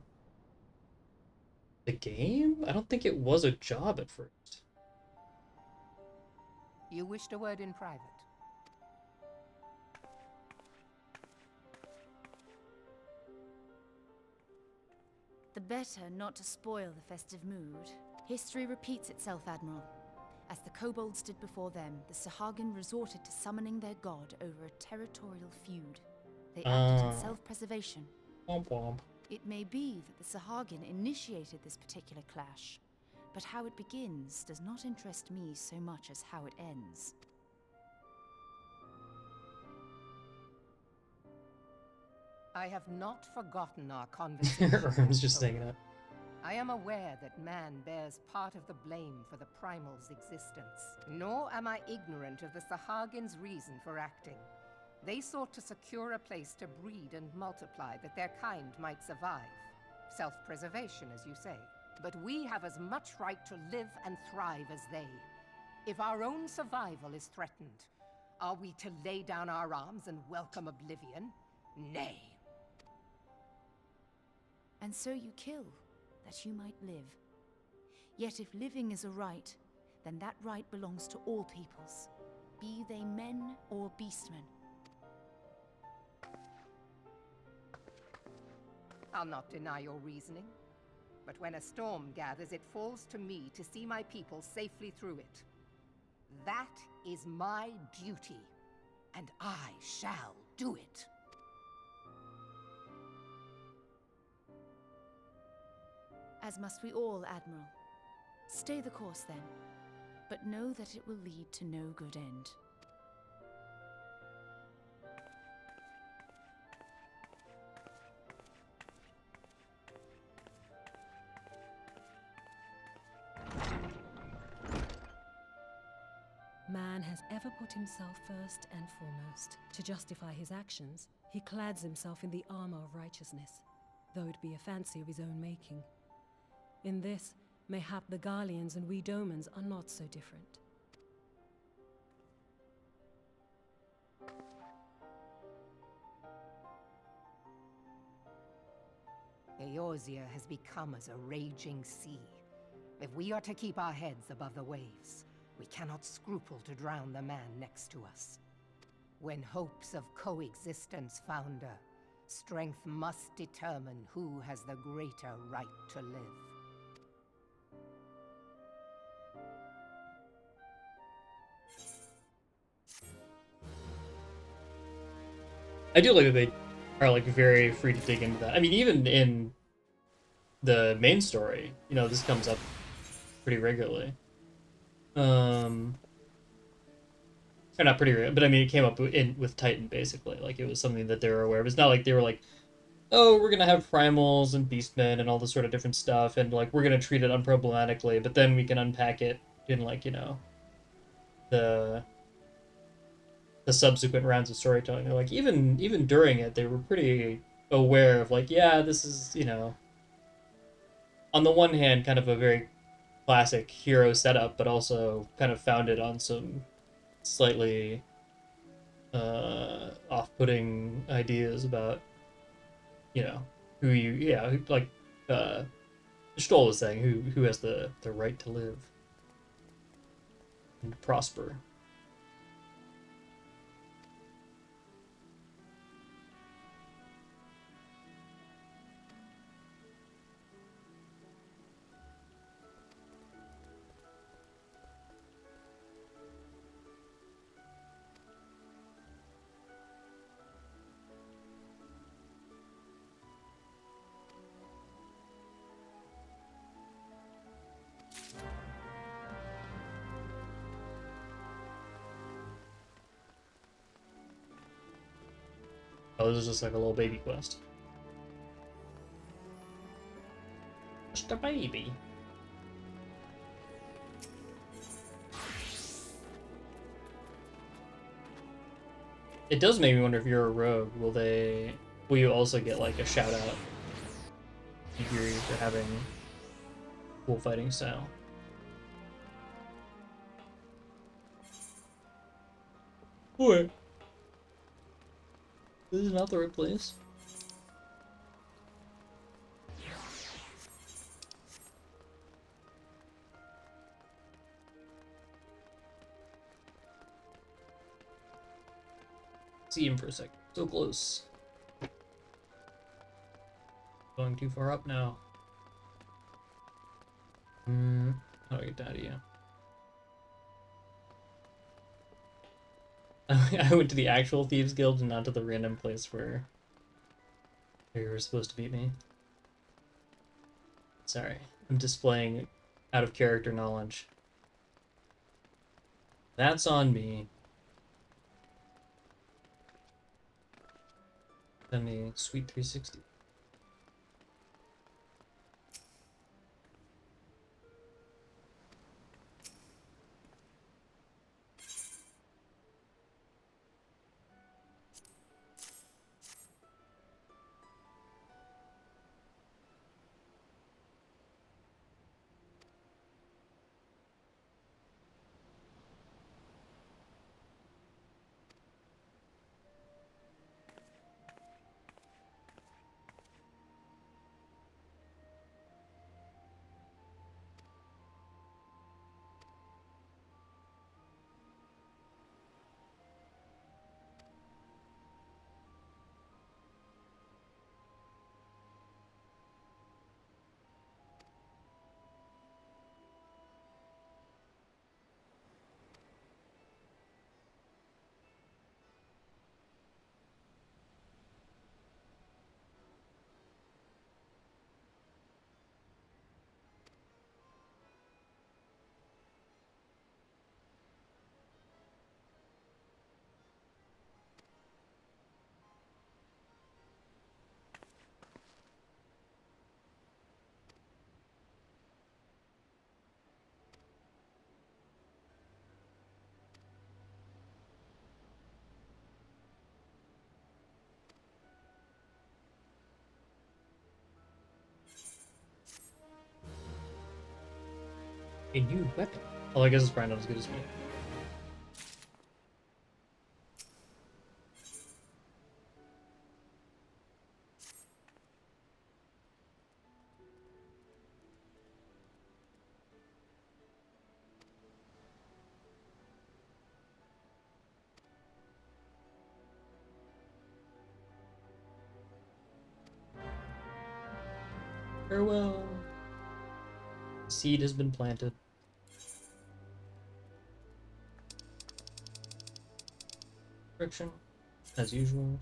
the game? I don't think it was a job at first. You wished a word in private. The better not to spoil the festive mood. History repeats itself, Admiral. As the kobolds did before them, the Sahagin resorted to summoning their god over a territorial feud. They acted in self-preservation. Womp womp. It may be that the Sahagin initiated this particular clash, but how it begins does not interest me so much as how it ends. I have not forgotten our conversation. Her arm's just hanging out. I am aware that man bears part of the blame for the Primal's existence. Nor am I ignorant of the Sahagins' reason for acting. They sought to secure a place to breed and multiply that their kind might survive. Self-preservation, as you say. But we have as much right to live and thrive as they. If our own survival is threatened, are we to lay down our arms and welcome oblivion? Nay. And so you kill, that you might live. Yet if living is a right, then that right belongs to all peoples, be they men or beastmen. I'll not deny your reasoning. But when a storm gathers, it falls to me to see my people safely through it. That is my duty, and I shall do it. As must we all, Admiral. Stay the course, then, but know that it will lead to no good end. Man has ever put himself first and foremost. To justify his actions, he clads himself in the armor of righteousness, though it be a fancy of his own making. In this, mayhap the Garleans and we Domans are not so different. Eorzea has become as a raging sea. If we are to keep our heads above the waves, we cannot scruple to drown the man next to us. When hopes of coexistence founder, strength must determine who has the greater right to live. I do like that they are like very free to dig into that. I mean, even in the main story, you know, this comes up pretty regularly. Or not pretty regular, but I mean, it came up with Titan basically. Like it was something that they were aware of. It's not like they were like, oh, we're gonna have primals and beastmen and all this sort of different stuff, and like we're gonna treat it unproblematically, but then we can unpack it in like, you know, the subsequent rounds of storytelling. They're like, even during it, they were pretty aware of like, yeah, this is, you know, on the one hand, kind of a very classic hero setup, but also kind of founded on some slightly off-putting ideas about, you know, who you, yeah, like Stoll was saying, who has the right to live and prosper. Oh, this is just like a little baby quest. Just a baby. It does make me wonder if you're a rogue, will you also get like a shout out for having cool fighting style? What? This is not the right place. See him for a second. So close. Going too far up now. How do I get down to you? I went to the actual Thieves Guild and not to the random place where you were supposed to beat me. Sorry, I'm displaying out of character knowledge. That's on me. Send me sweet 360. A new weapon. Oh, I guess it's probably not as good as me. Farewell. Seed has been planted. Friction, as usual.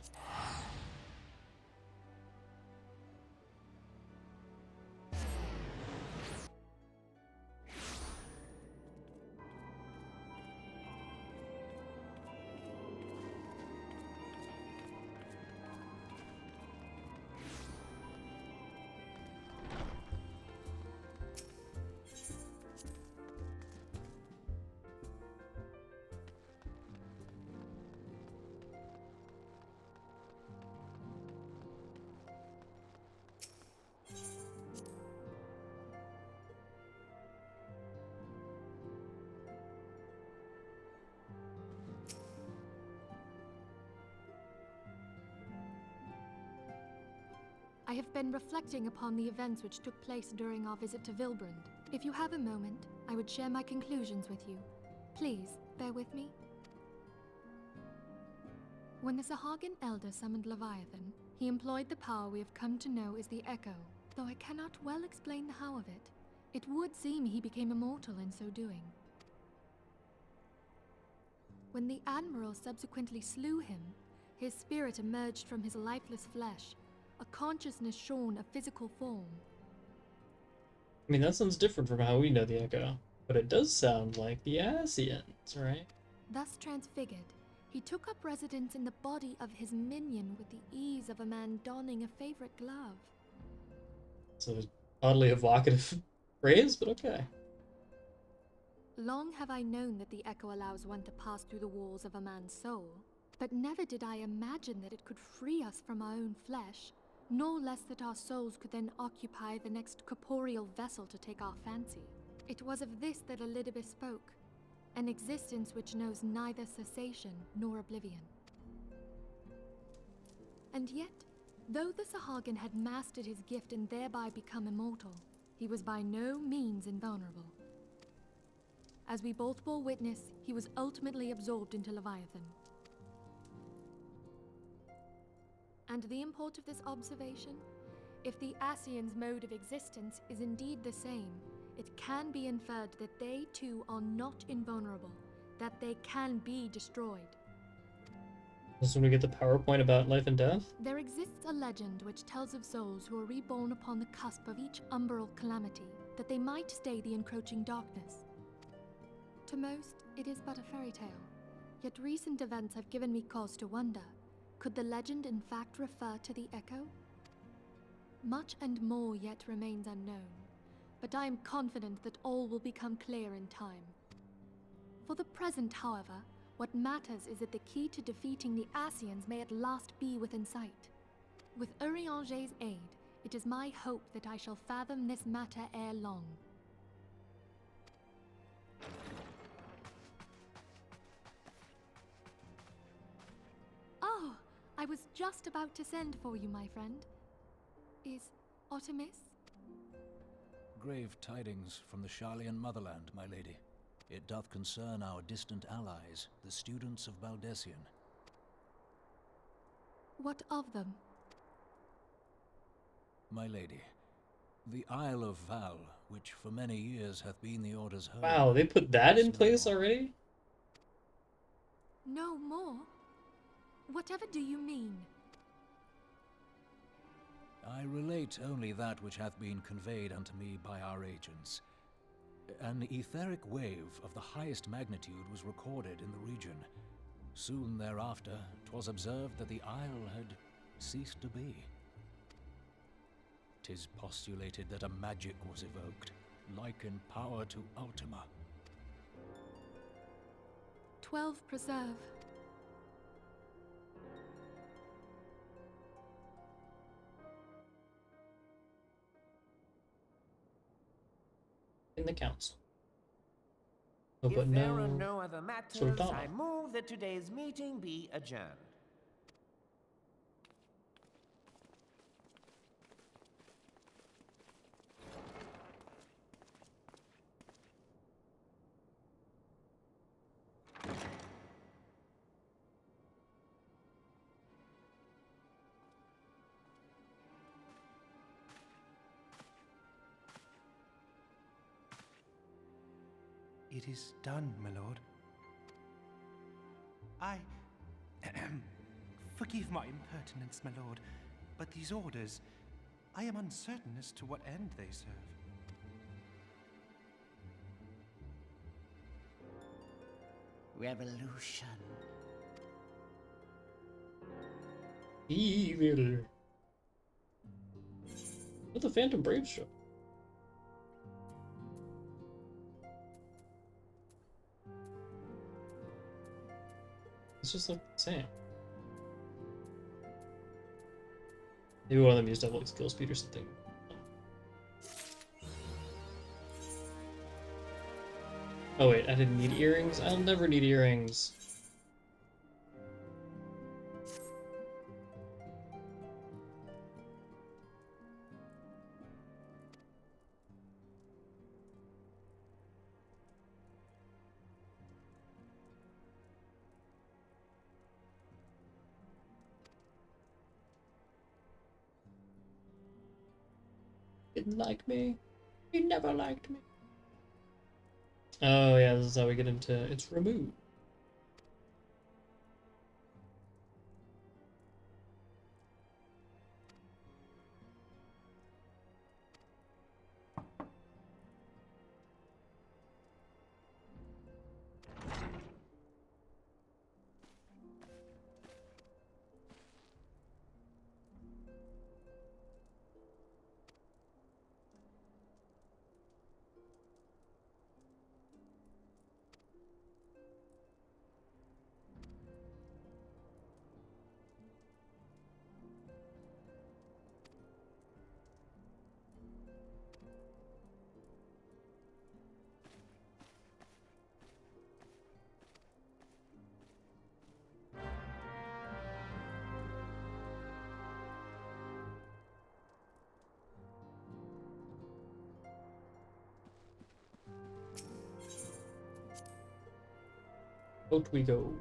I have been reflecting upon the events which took place during our visit to Vilbrand. If you have a moment, I would share my conclusions with you. Please, bear with me. When the Sahagin Elder summoned Leviathan, he employed the power we have come to know as the Echo. Though I cannot well explain the how of it, it would seem he became immortal in so doing. When the Admiral subsequently slew him, his spirit emerged from his lifeless flesh, a consciousness shorn of physical form. I mean, that sounds different from how we know the Echo, but it does sound like the Asians, right? Thus transfigured, he took up residence in the body of his minion with the ease of a man donning a favorite glove. So oddly evocative phrase, but okay. Long have I known that the Echo allows one to pass through the walls of a man's soul, but never did I imagine that it could free us from our own flesh, nor less that our souls could then occupy the next corporeal vessel to take our fancy. It was of this that Elidibus spoke, an existence which knows neither cessation nor oblivion. And yet, though the Sahagin had mastered his gift and thereby become immortal, he was by no means invulnerable. As we both bore witness, he was ultimately absorbed into Leviathan. And the import of this observation? If the Ascians' mode of existence is indeed the same, it can be inferred that they too are not invulnerable, that they can be destroyed. This is when we get the PowerPoint about life and death? There exists a legend which tells of souls who are reborn upon the cusp of each umbral calamity, that they might stay the encroaching darkness. To most, it is but a fairy tale, yet recent events have given me cause to wonder, could the legend in fact refer to the Echo? Much and more yet remains unknown, but I am confident that all will become clear in time. For the present, however, what matters is that the key to defeating the Ascians may at last be within sight. With Urianger's aid, it is my hope that I shall fathom this matter ere long. Oh, I was just about to send for you, my friend. Is Artemis? Grave tidings from the Sharlayan motherland, my lady. It doth concern our distant allies, the students of Baldessian. What of them? My lady, the Isle of Val, which for many years hath been the Order's home... Wow, they put that in place already? No more? Whatever do you mean? I relate only that which hath been conveyed unto me by our agents. An etheric wave of the highest magnitude was recorded in the region. Soon thereafter, 'twas observed that the isle had ceased to be. 'Tis postulated that a magic was evoked, like in power to Ultima. 12 preserve. In the council. Oh, If but there are no. no other matters, Sultana. I move that today's meeting be adjourned. It is done, my lord. I... Forgive my impertinence, my lord, but these orders, I am uncertain as to what end they serve. Revolution. Evil. What the Phantom Brave show? It's just like the same. Maybe one of them used to have like skill speed or something. Oh wait, I didn't need earrings? I'll never need earrings. Didn't like me. He never liked me. Oh yeah, this is how we get into it's removed. Out we go.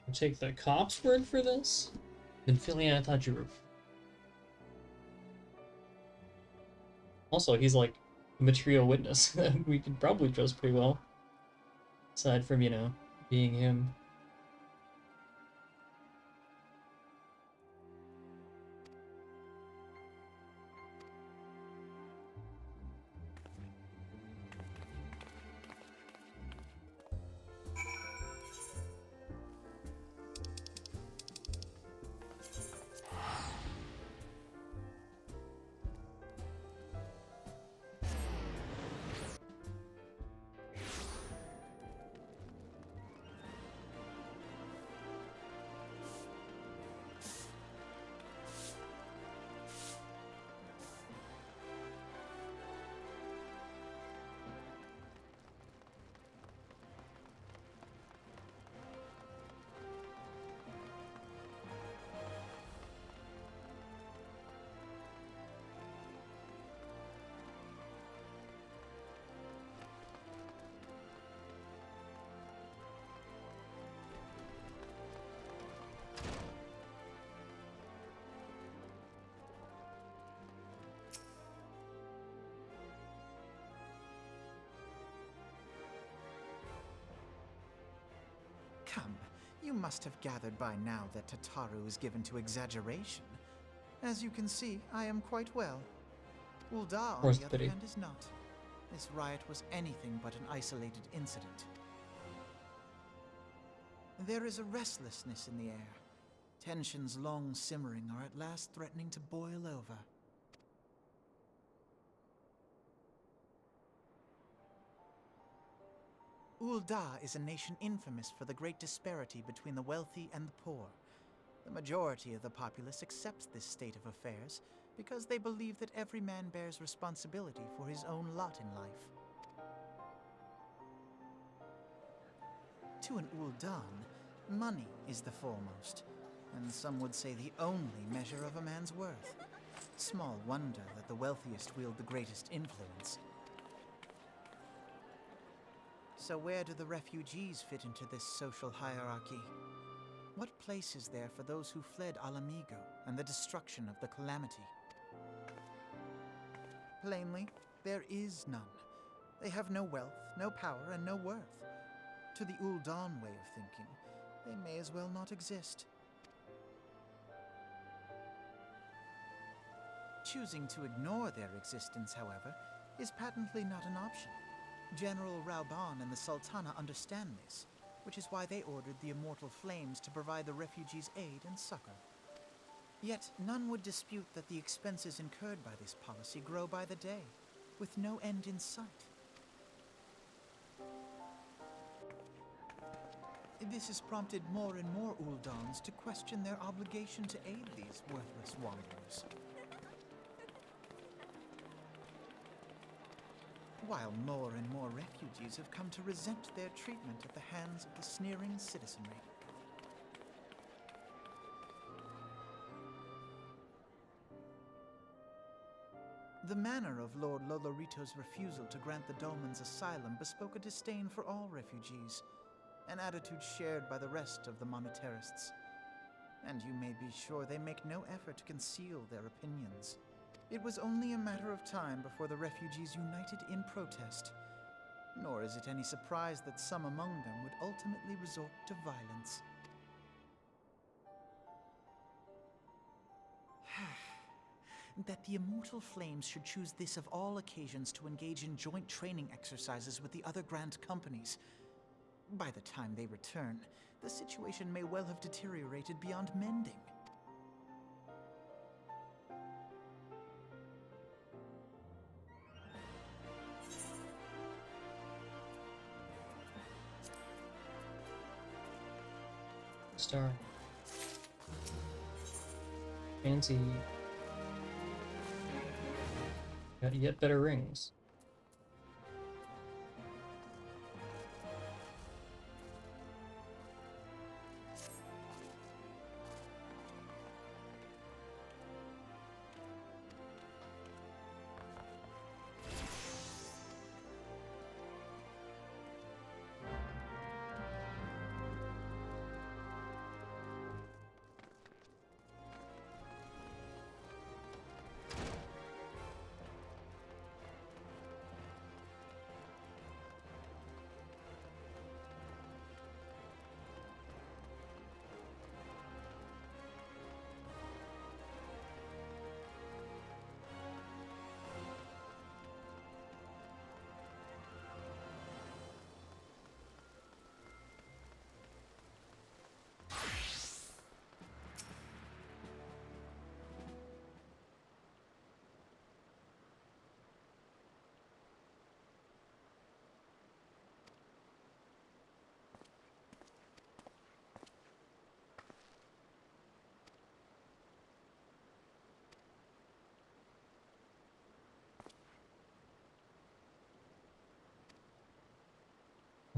I'll take the cop's word for this. Been feeling I thought you were. Also, he's like a material witness that we could probably trust pretty well. Aside from, you know, being him. Come, you must have gathered by now that Tataru is given to exaggeration. As you can see, I am quite well. Ul'dah, on the other hand, is not. This riot was anything but an isolated incident. There is a restlessness in the air. Tensions long simmering are at last threatening to boil over. Ul'dah is a nation infamous for the great disparity between the wealthy and the poor. The majority of the populace accepts this state of affairs because they believe that every man bears responsibility for his own lot in life. To an Ul'dan, money is the foremost, and some would say the only measure of a man's worth. Small wonder that the wealthiest wield the greatest influence. So where do the refugees fit into this social hierarchy? What place is there for those who fled Alamigo and the destruction of the Calamity? Plainly, there is none. They have no wealth, no power, and no worth. To the Ul'dan way of thinking, they may as well not exist. Choosing to ignore their existence, however, is patently not an option. General Rauban and the Sultana understand this, which is why they ordered the Immortal Flames to provide the refugees aid and succor. Yet none would dispute that the expenses incurred by this policy grow by the day, with no end in sight. This has prompted more and more Ul'dans to question their obligation to aid these worthless wanderers. While more and more refugees have come to resent their treatment at the hands of the sneering citizenry. The manner of Lord Lolorito's refusal to grant the Domans asylum bespoke a disdain for all refugees, an attitude shared by the rest of the monetarists. And you may be sure they make no effort to conceal their opinions. It was only a matter of time before the refugees united in protest. Nor is it any surprise that some among them would ultimately resort to violence. That the Immortal Flames should choose this of all occasions to engage in joint training exercises with the other Grant companies. By the time they return, the situation may well have deteriorated beyond mending. Star. Fancy. Got yet better rings.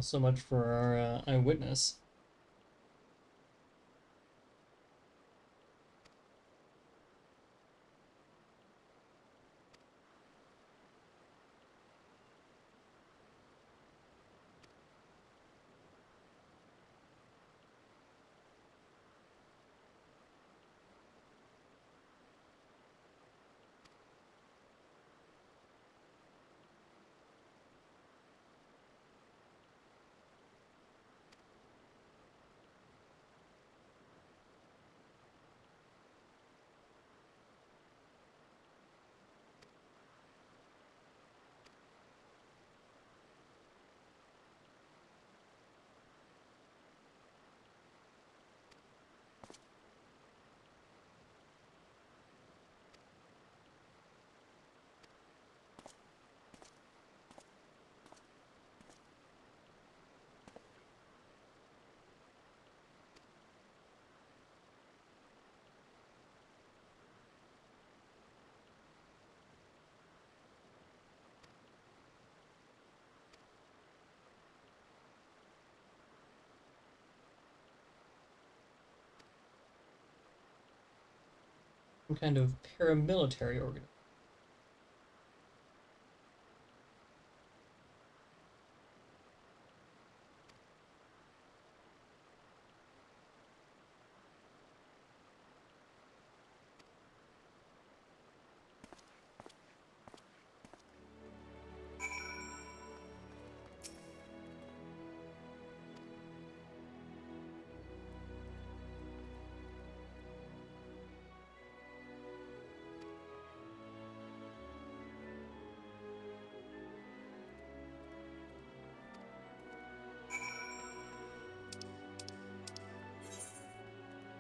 So much for our eyewitness. Some kind of paramilitary organization.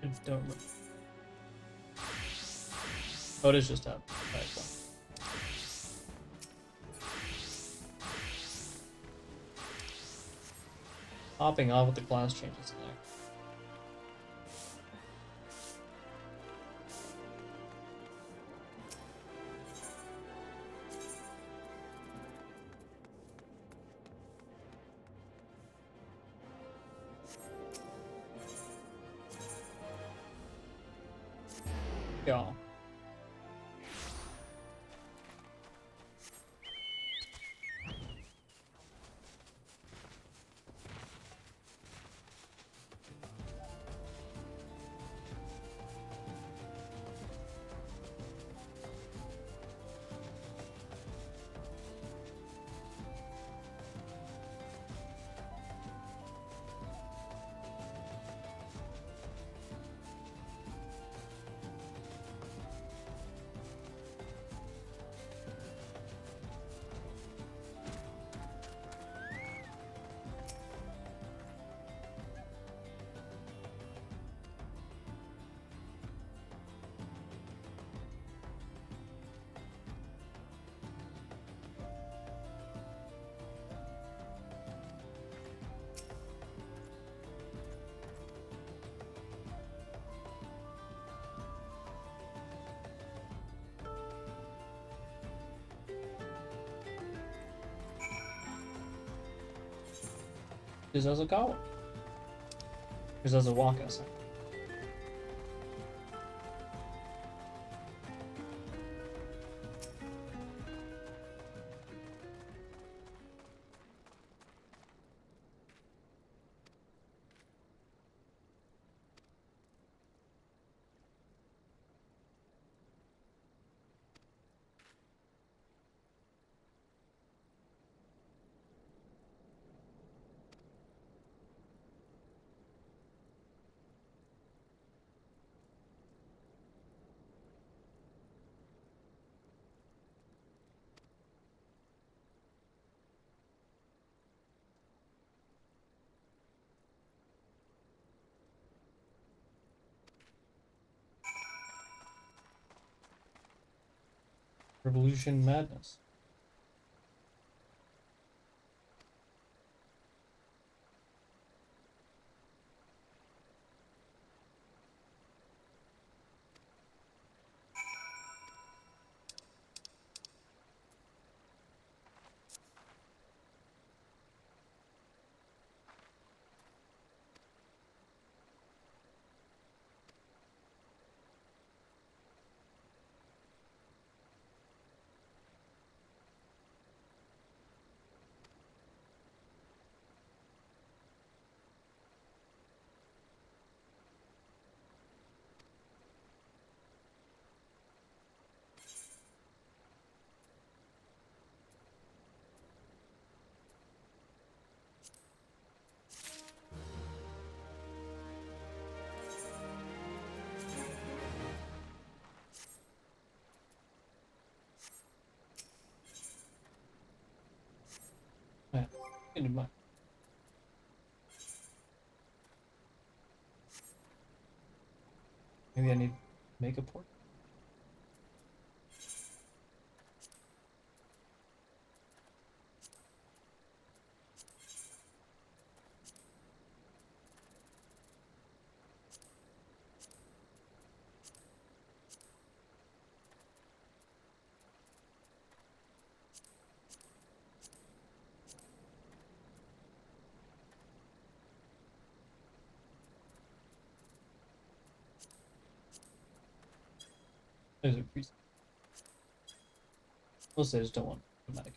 I don't remember. Oh, it is just up. Right, so. Hopping off with the class changes in there. Yeah. Shizazukawa. Shizazuwaka, sorry. Revolution Madness. Into my maybe I need to make a port. There's a priest. Mostly I just don't want automatic.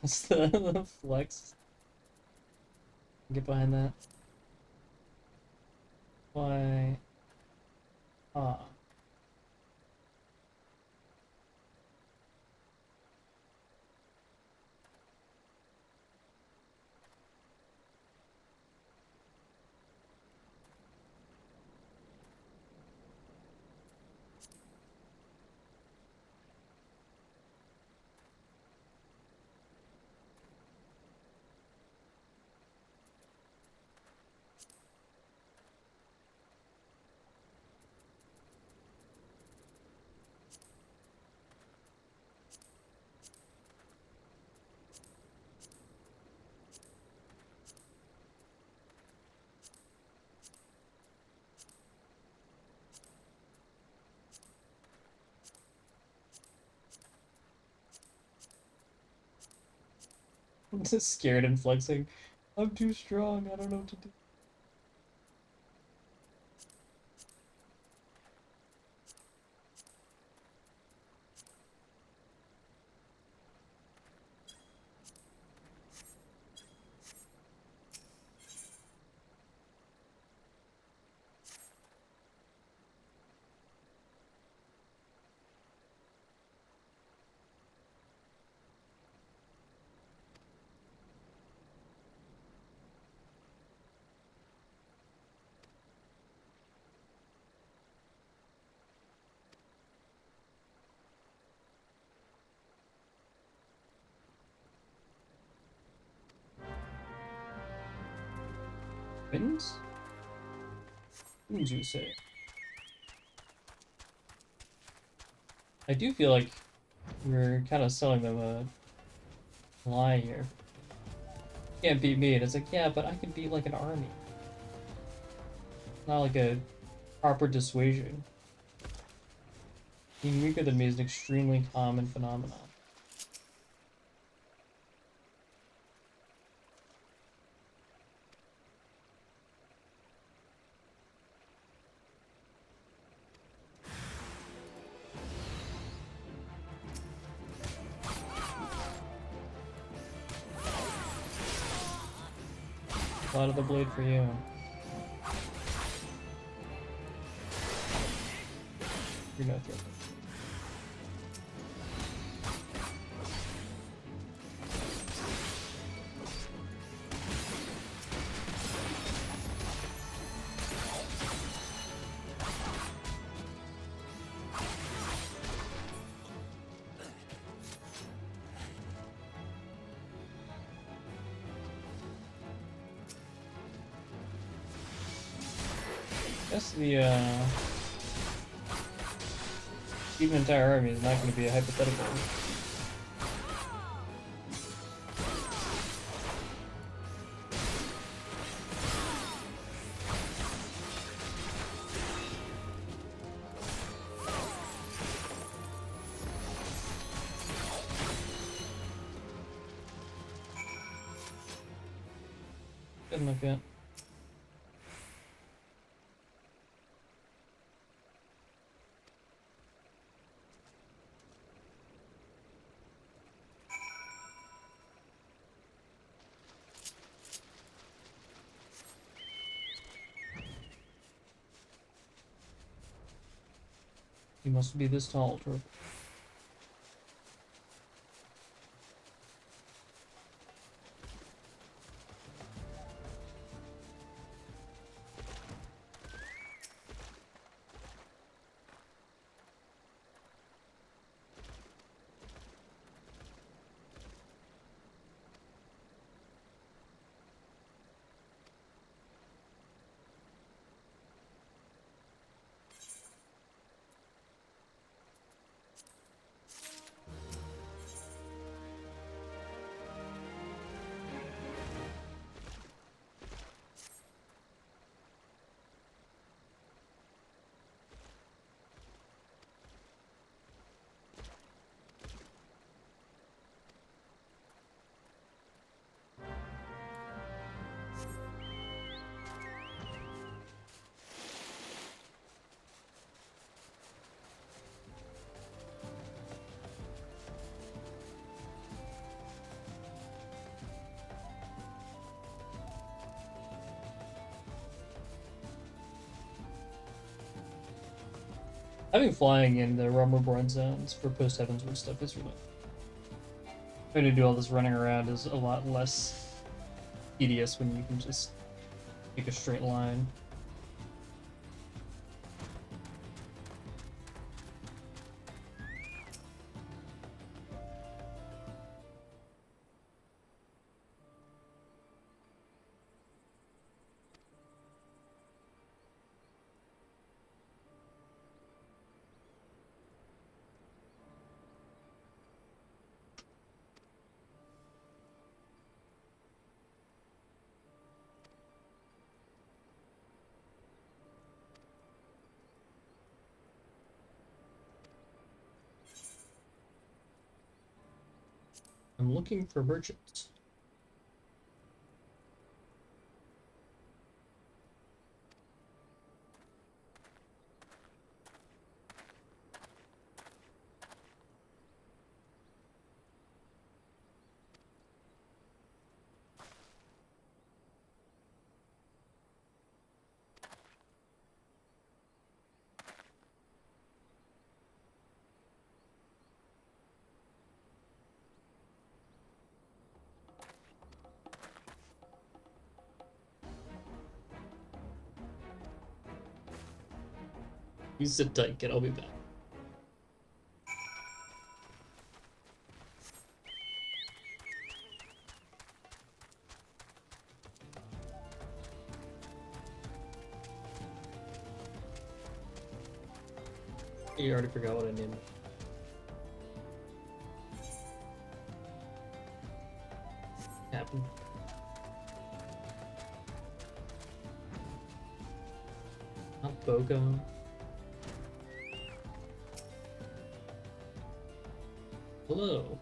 What's the flex? Get behind that. Why? Ah. I'm just scared and flexing. I'm too strong. I don't know what to do. Winds? Winds, you say? I do feel like we're kind of selling them a lie here. Can't beat me, and it's like, yeah, but I can beat like an army. Not like a proper dissuasion. Being weaker than me is an extremely common phenomenon. A lot of the blade for you. You're no threat. I guess the even an entire army is not going to be a hypothetical. Good enough yet. You must be this tall, Torb. Having flying in the Realm Reborn zones for post-Heavensward stuff is really... Trying to do all this running around is a lot less tedious when you can just take a straight line. I'm looking for merchants. You sit tight, kid. I'll be back. You already forgot what I named. Happened. Not Bogo. Hello.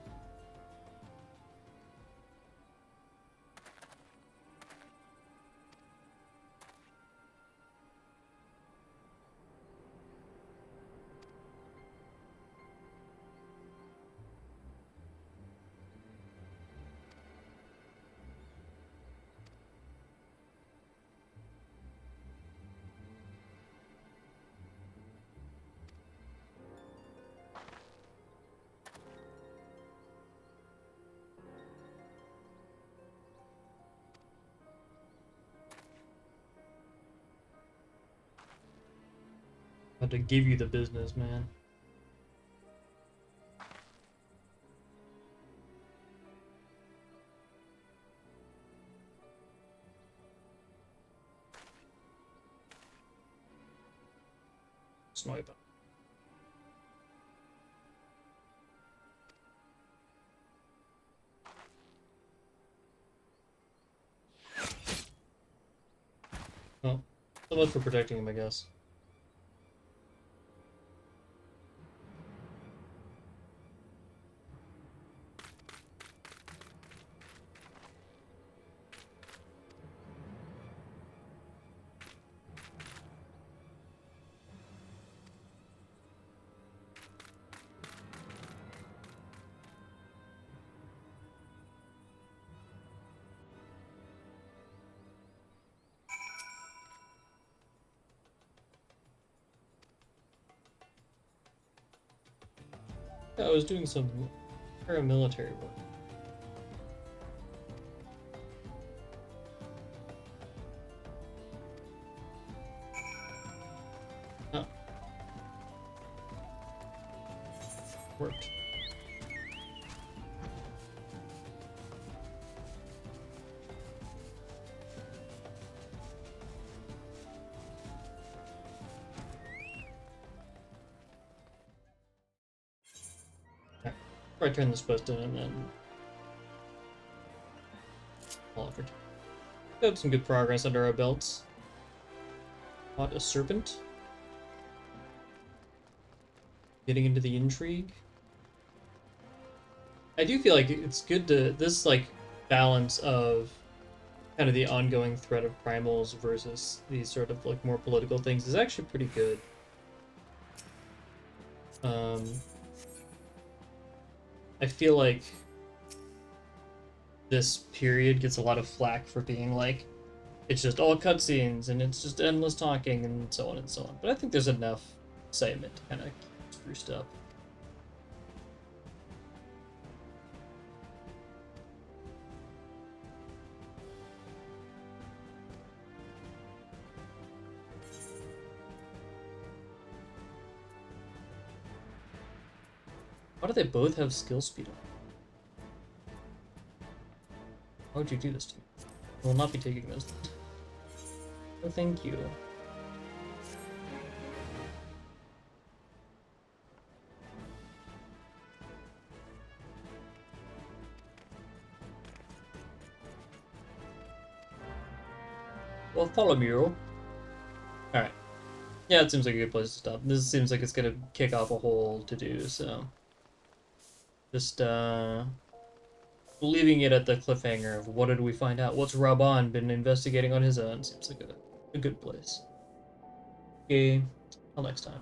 Had to give you the business, man. Sniper. Well, so much for protecting him, I guess. Yeah, I was doing some paramilitary work. Oh. Worked. I turn this post in and then I'll offer to. Got some good progress under our belts. Caught a serpent. Getting into the intrigue. I do feel like it's good to this like balance of kind of the ongoing threat of primals versus these sort of like more political things is actually pretty good. I feel like this period gets a lot of flack for being like, it's just all cutscenes and it's just endless talking and so on and so on. But I think there's enough excitement to kind of keep spruced up. Why do they both have skill speed on? Why would you do this to me? I will not be taking those. Oh, thank you. Well, follow me, Alright. Yeah, it seems like a good place to stop. This seems like it's gonna kick off a whole to-do, so... Just, leaving it at the cliffhanger of what did we find out? What's Raban been investigating on his own? Seems like a good place. Okay, till next time.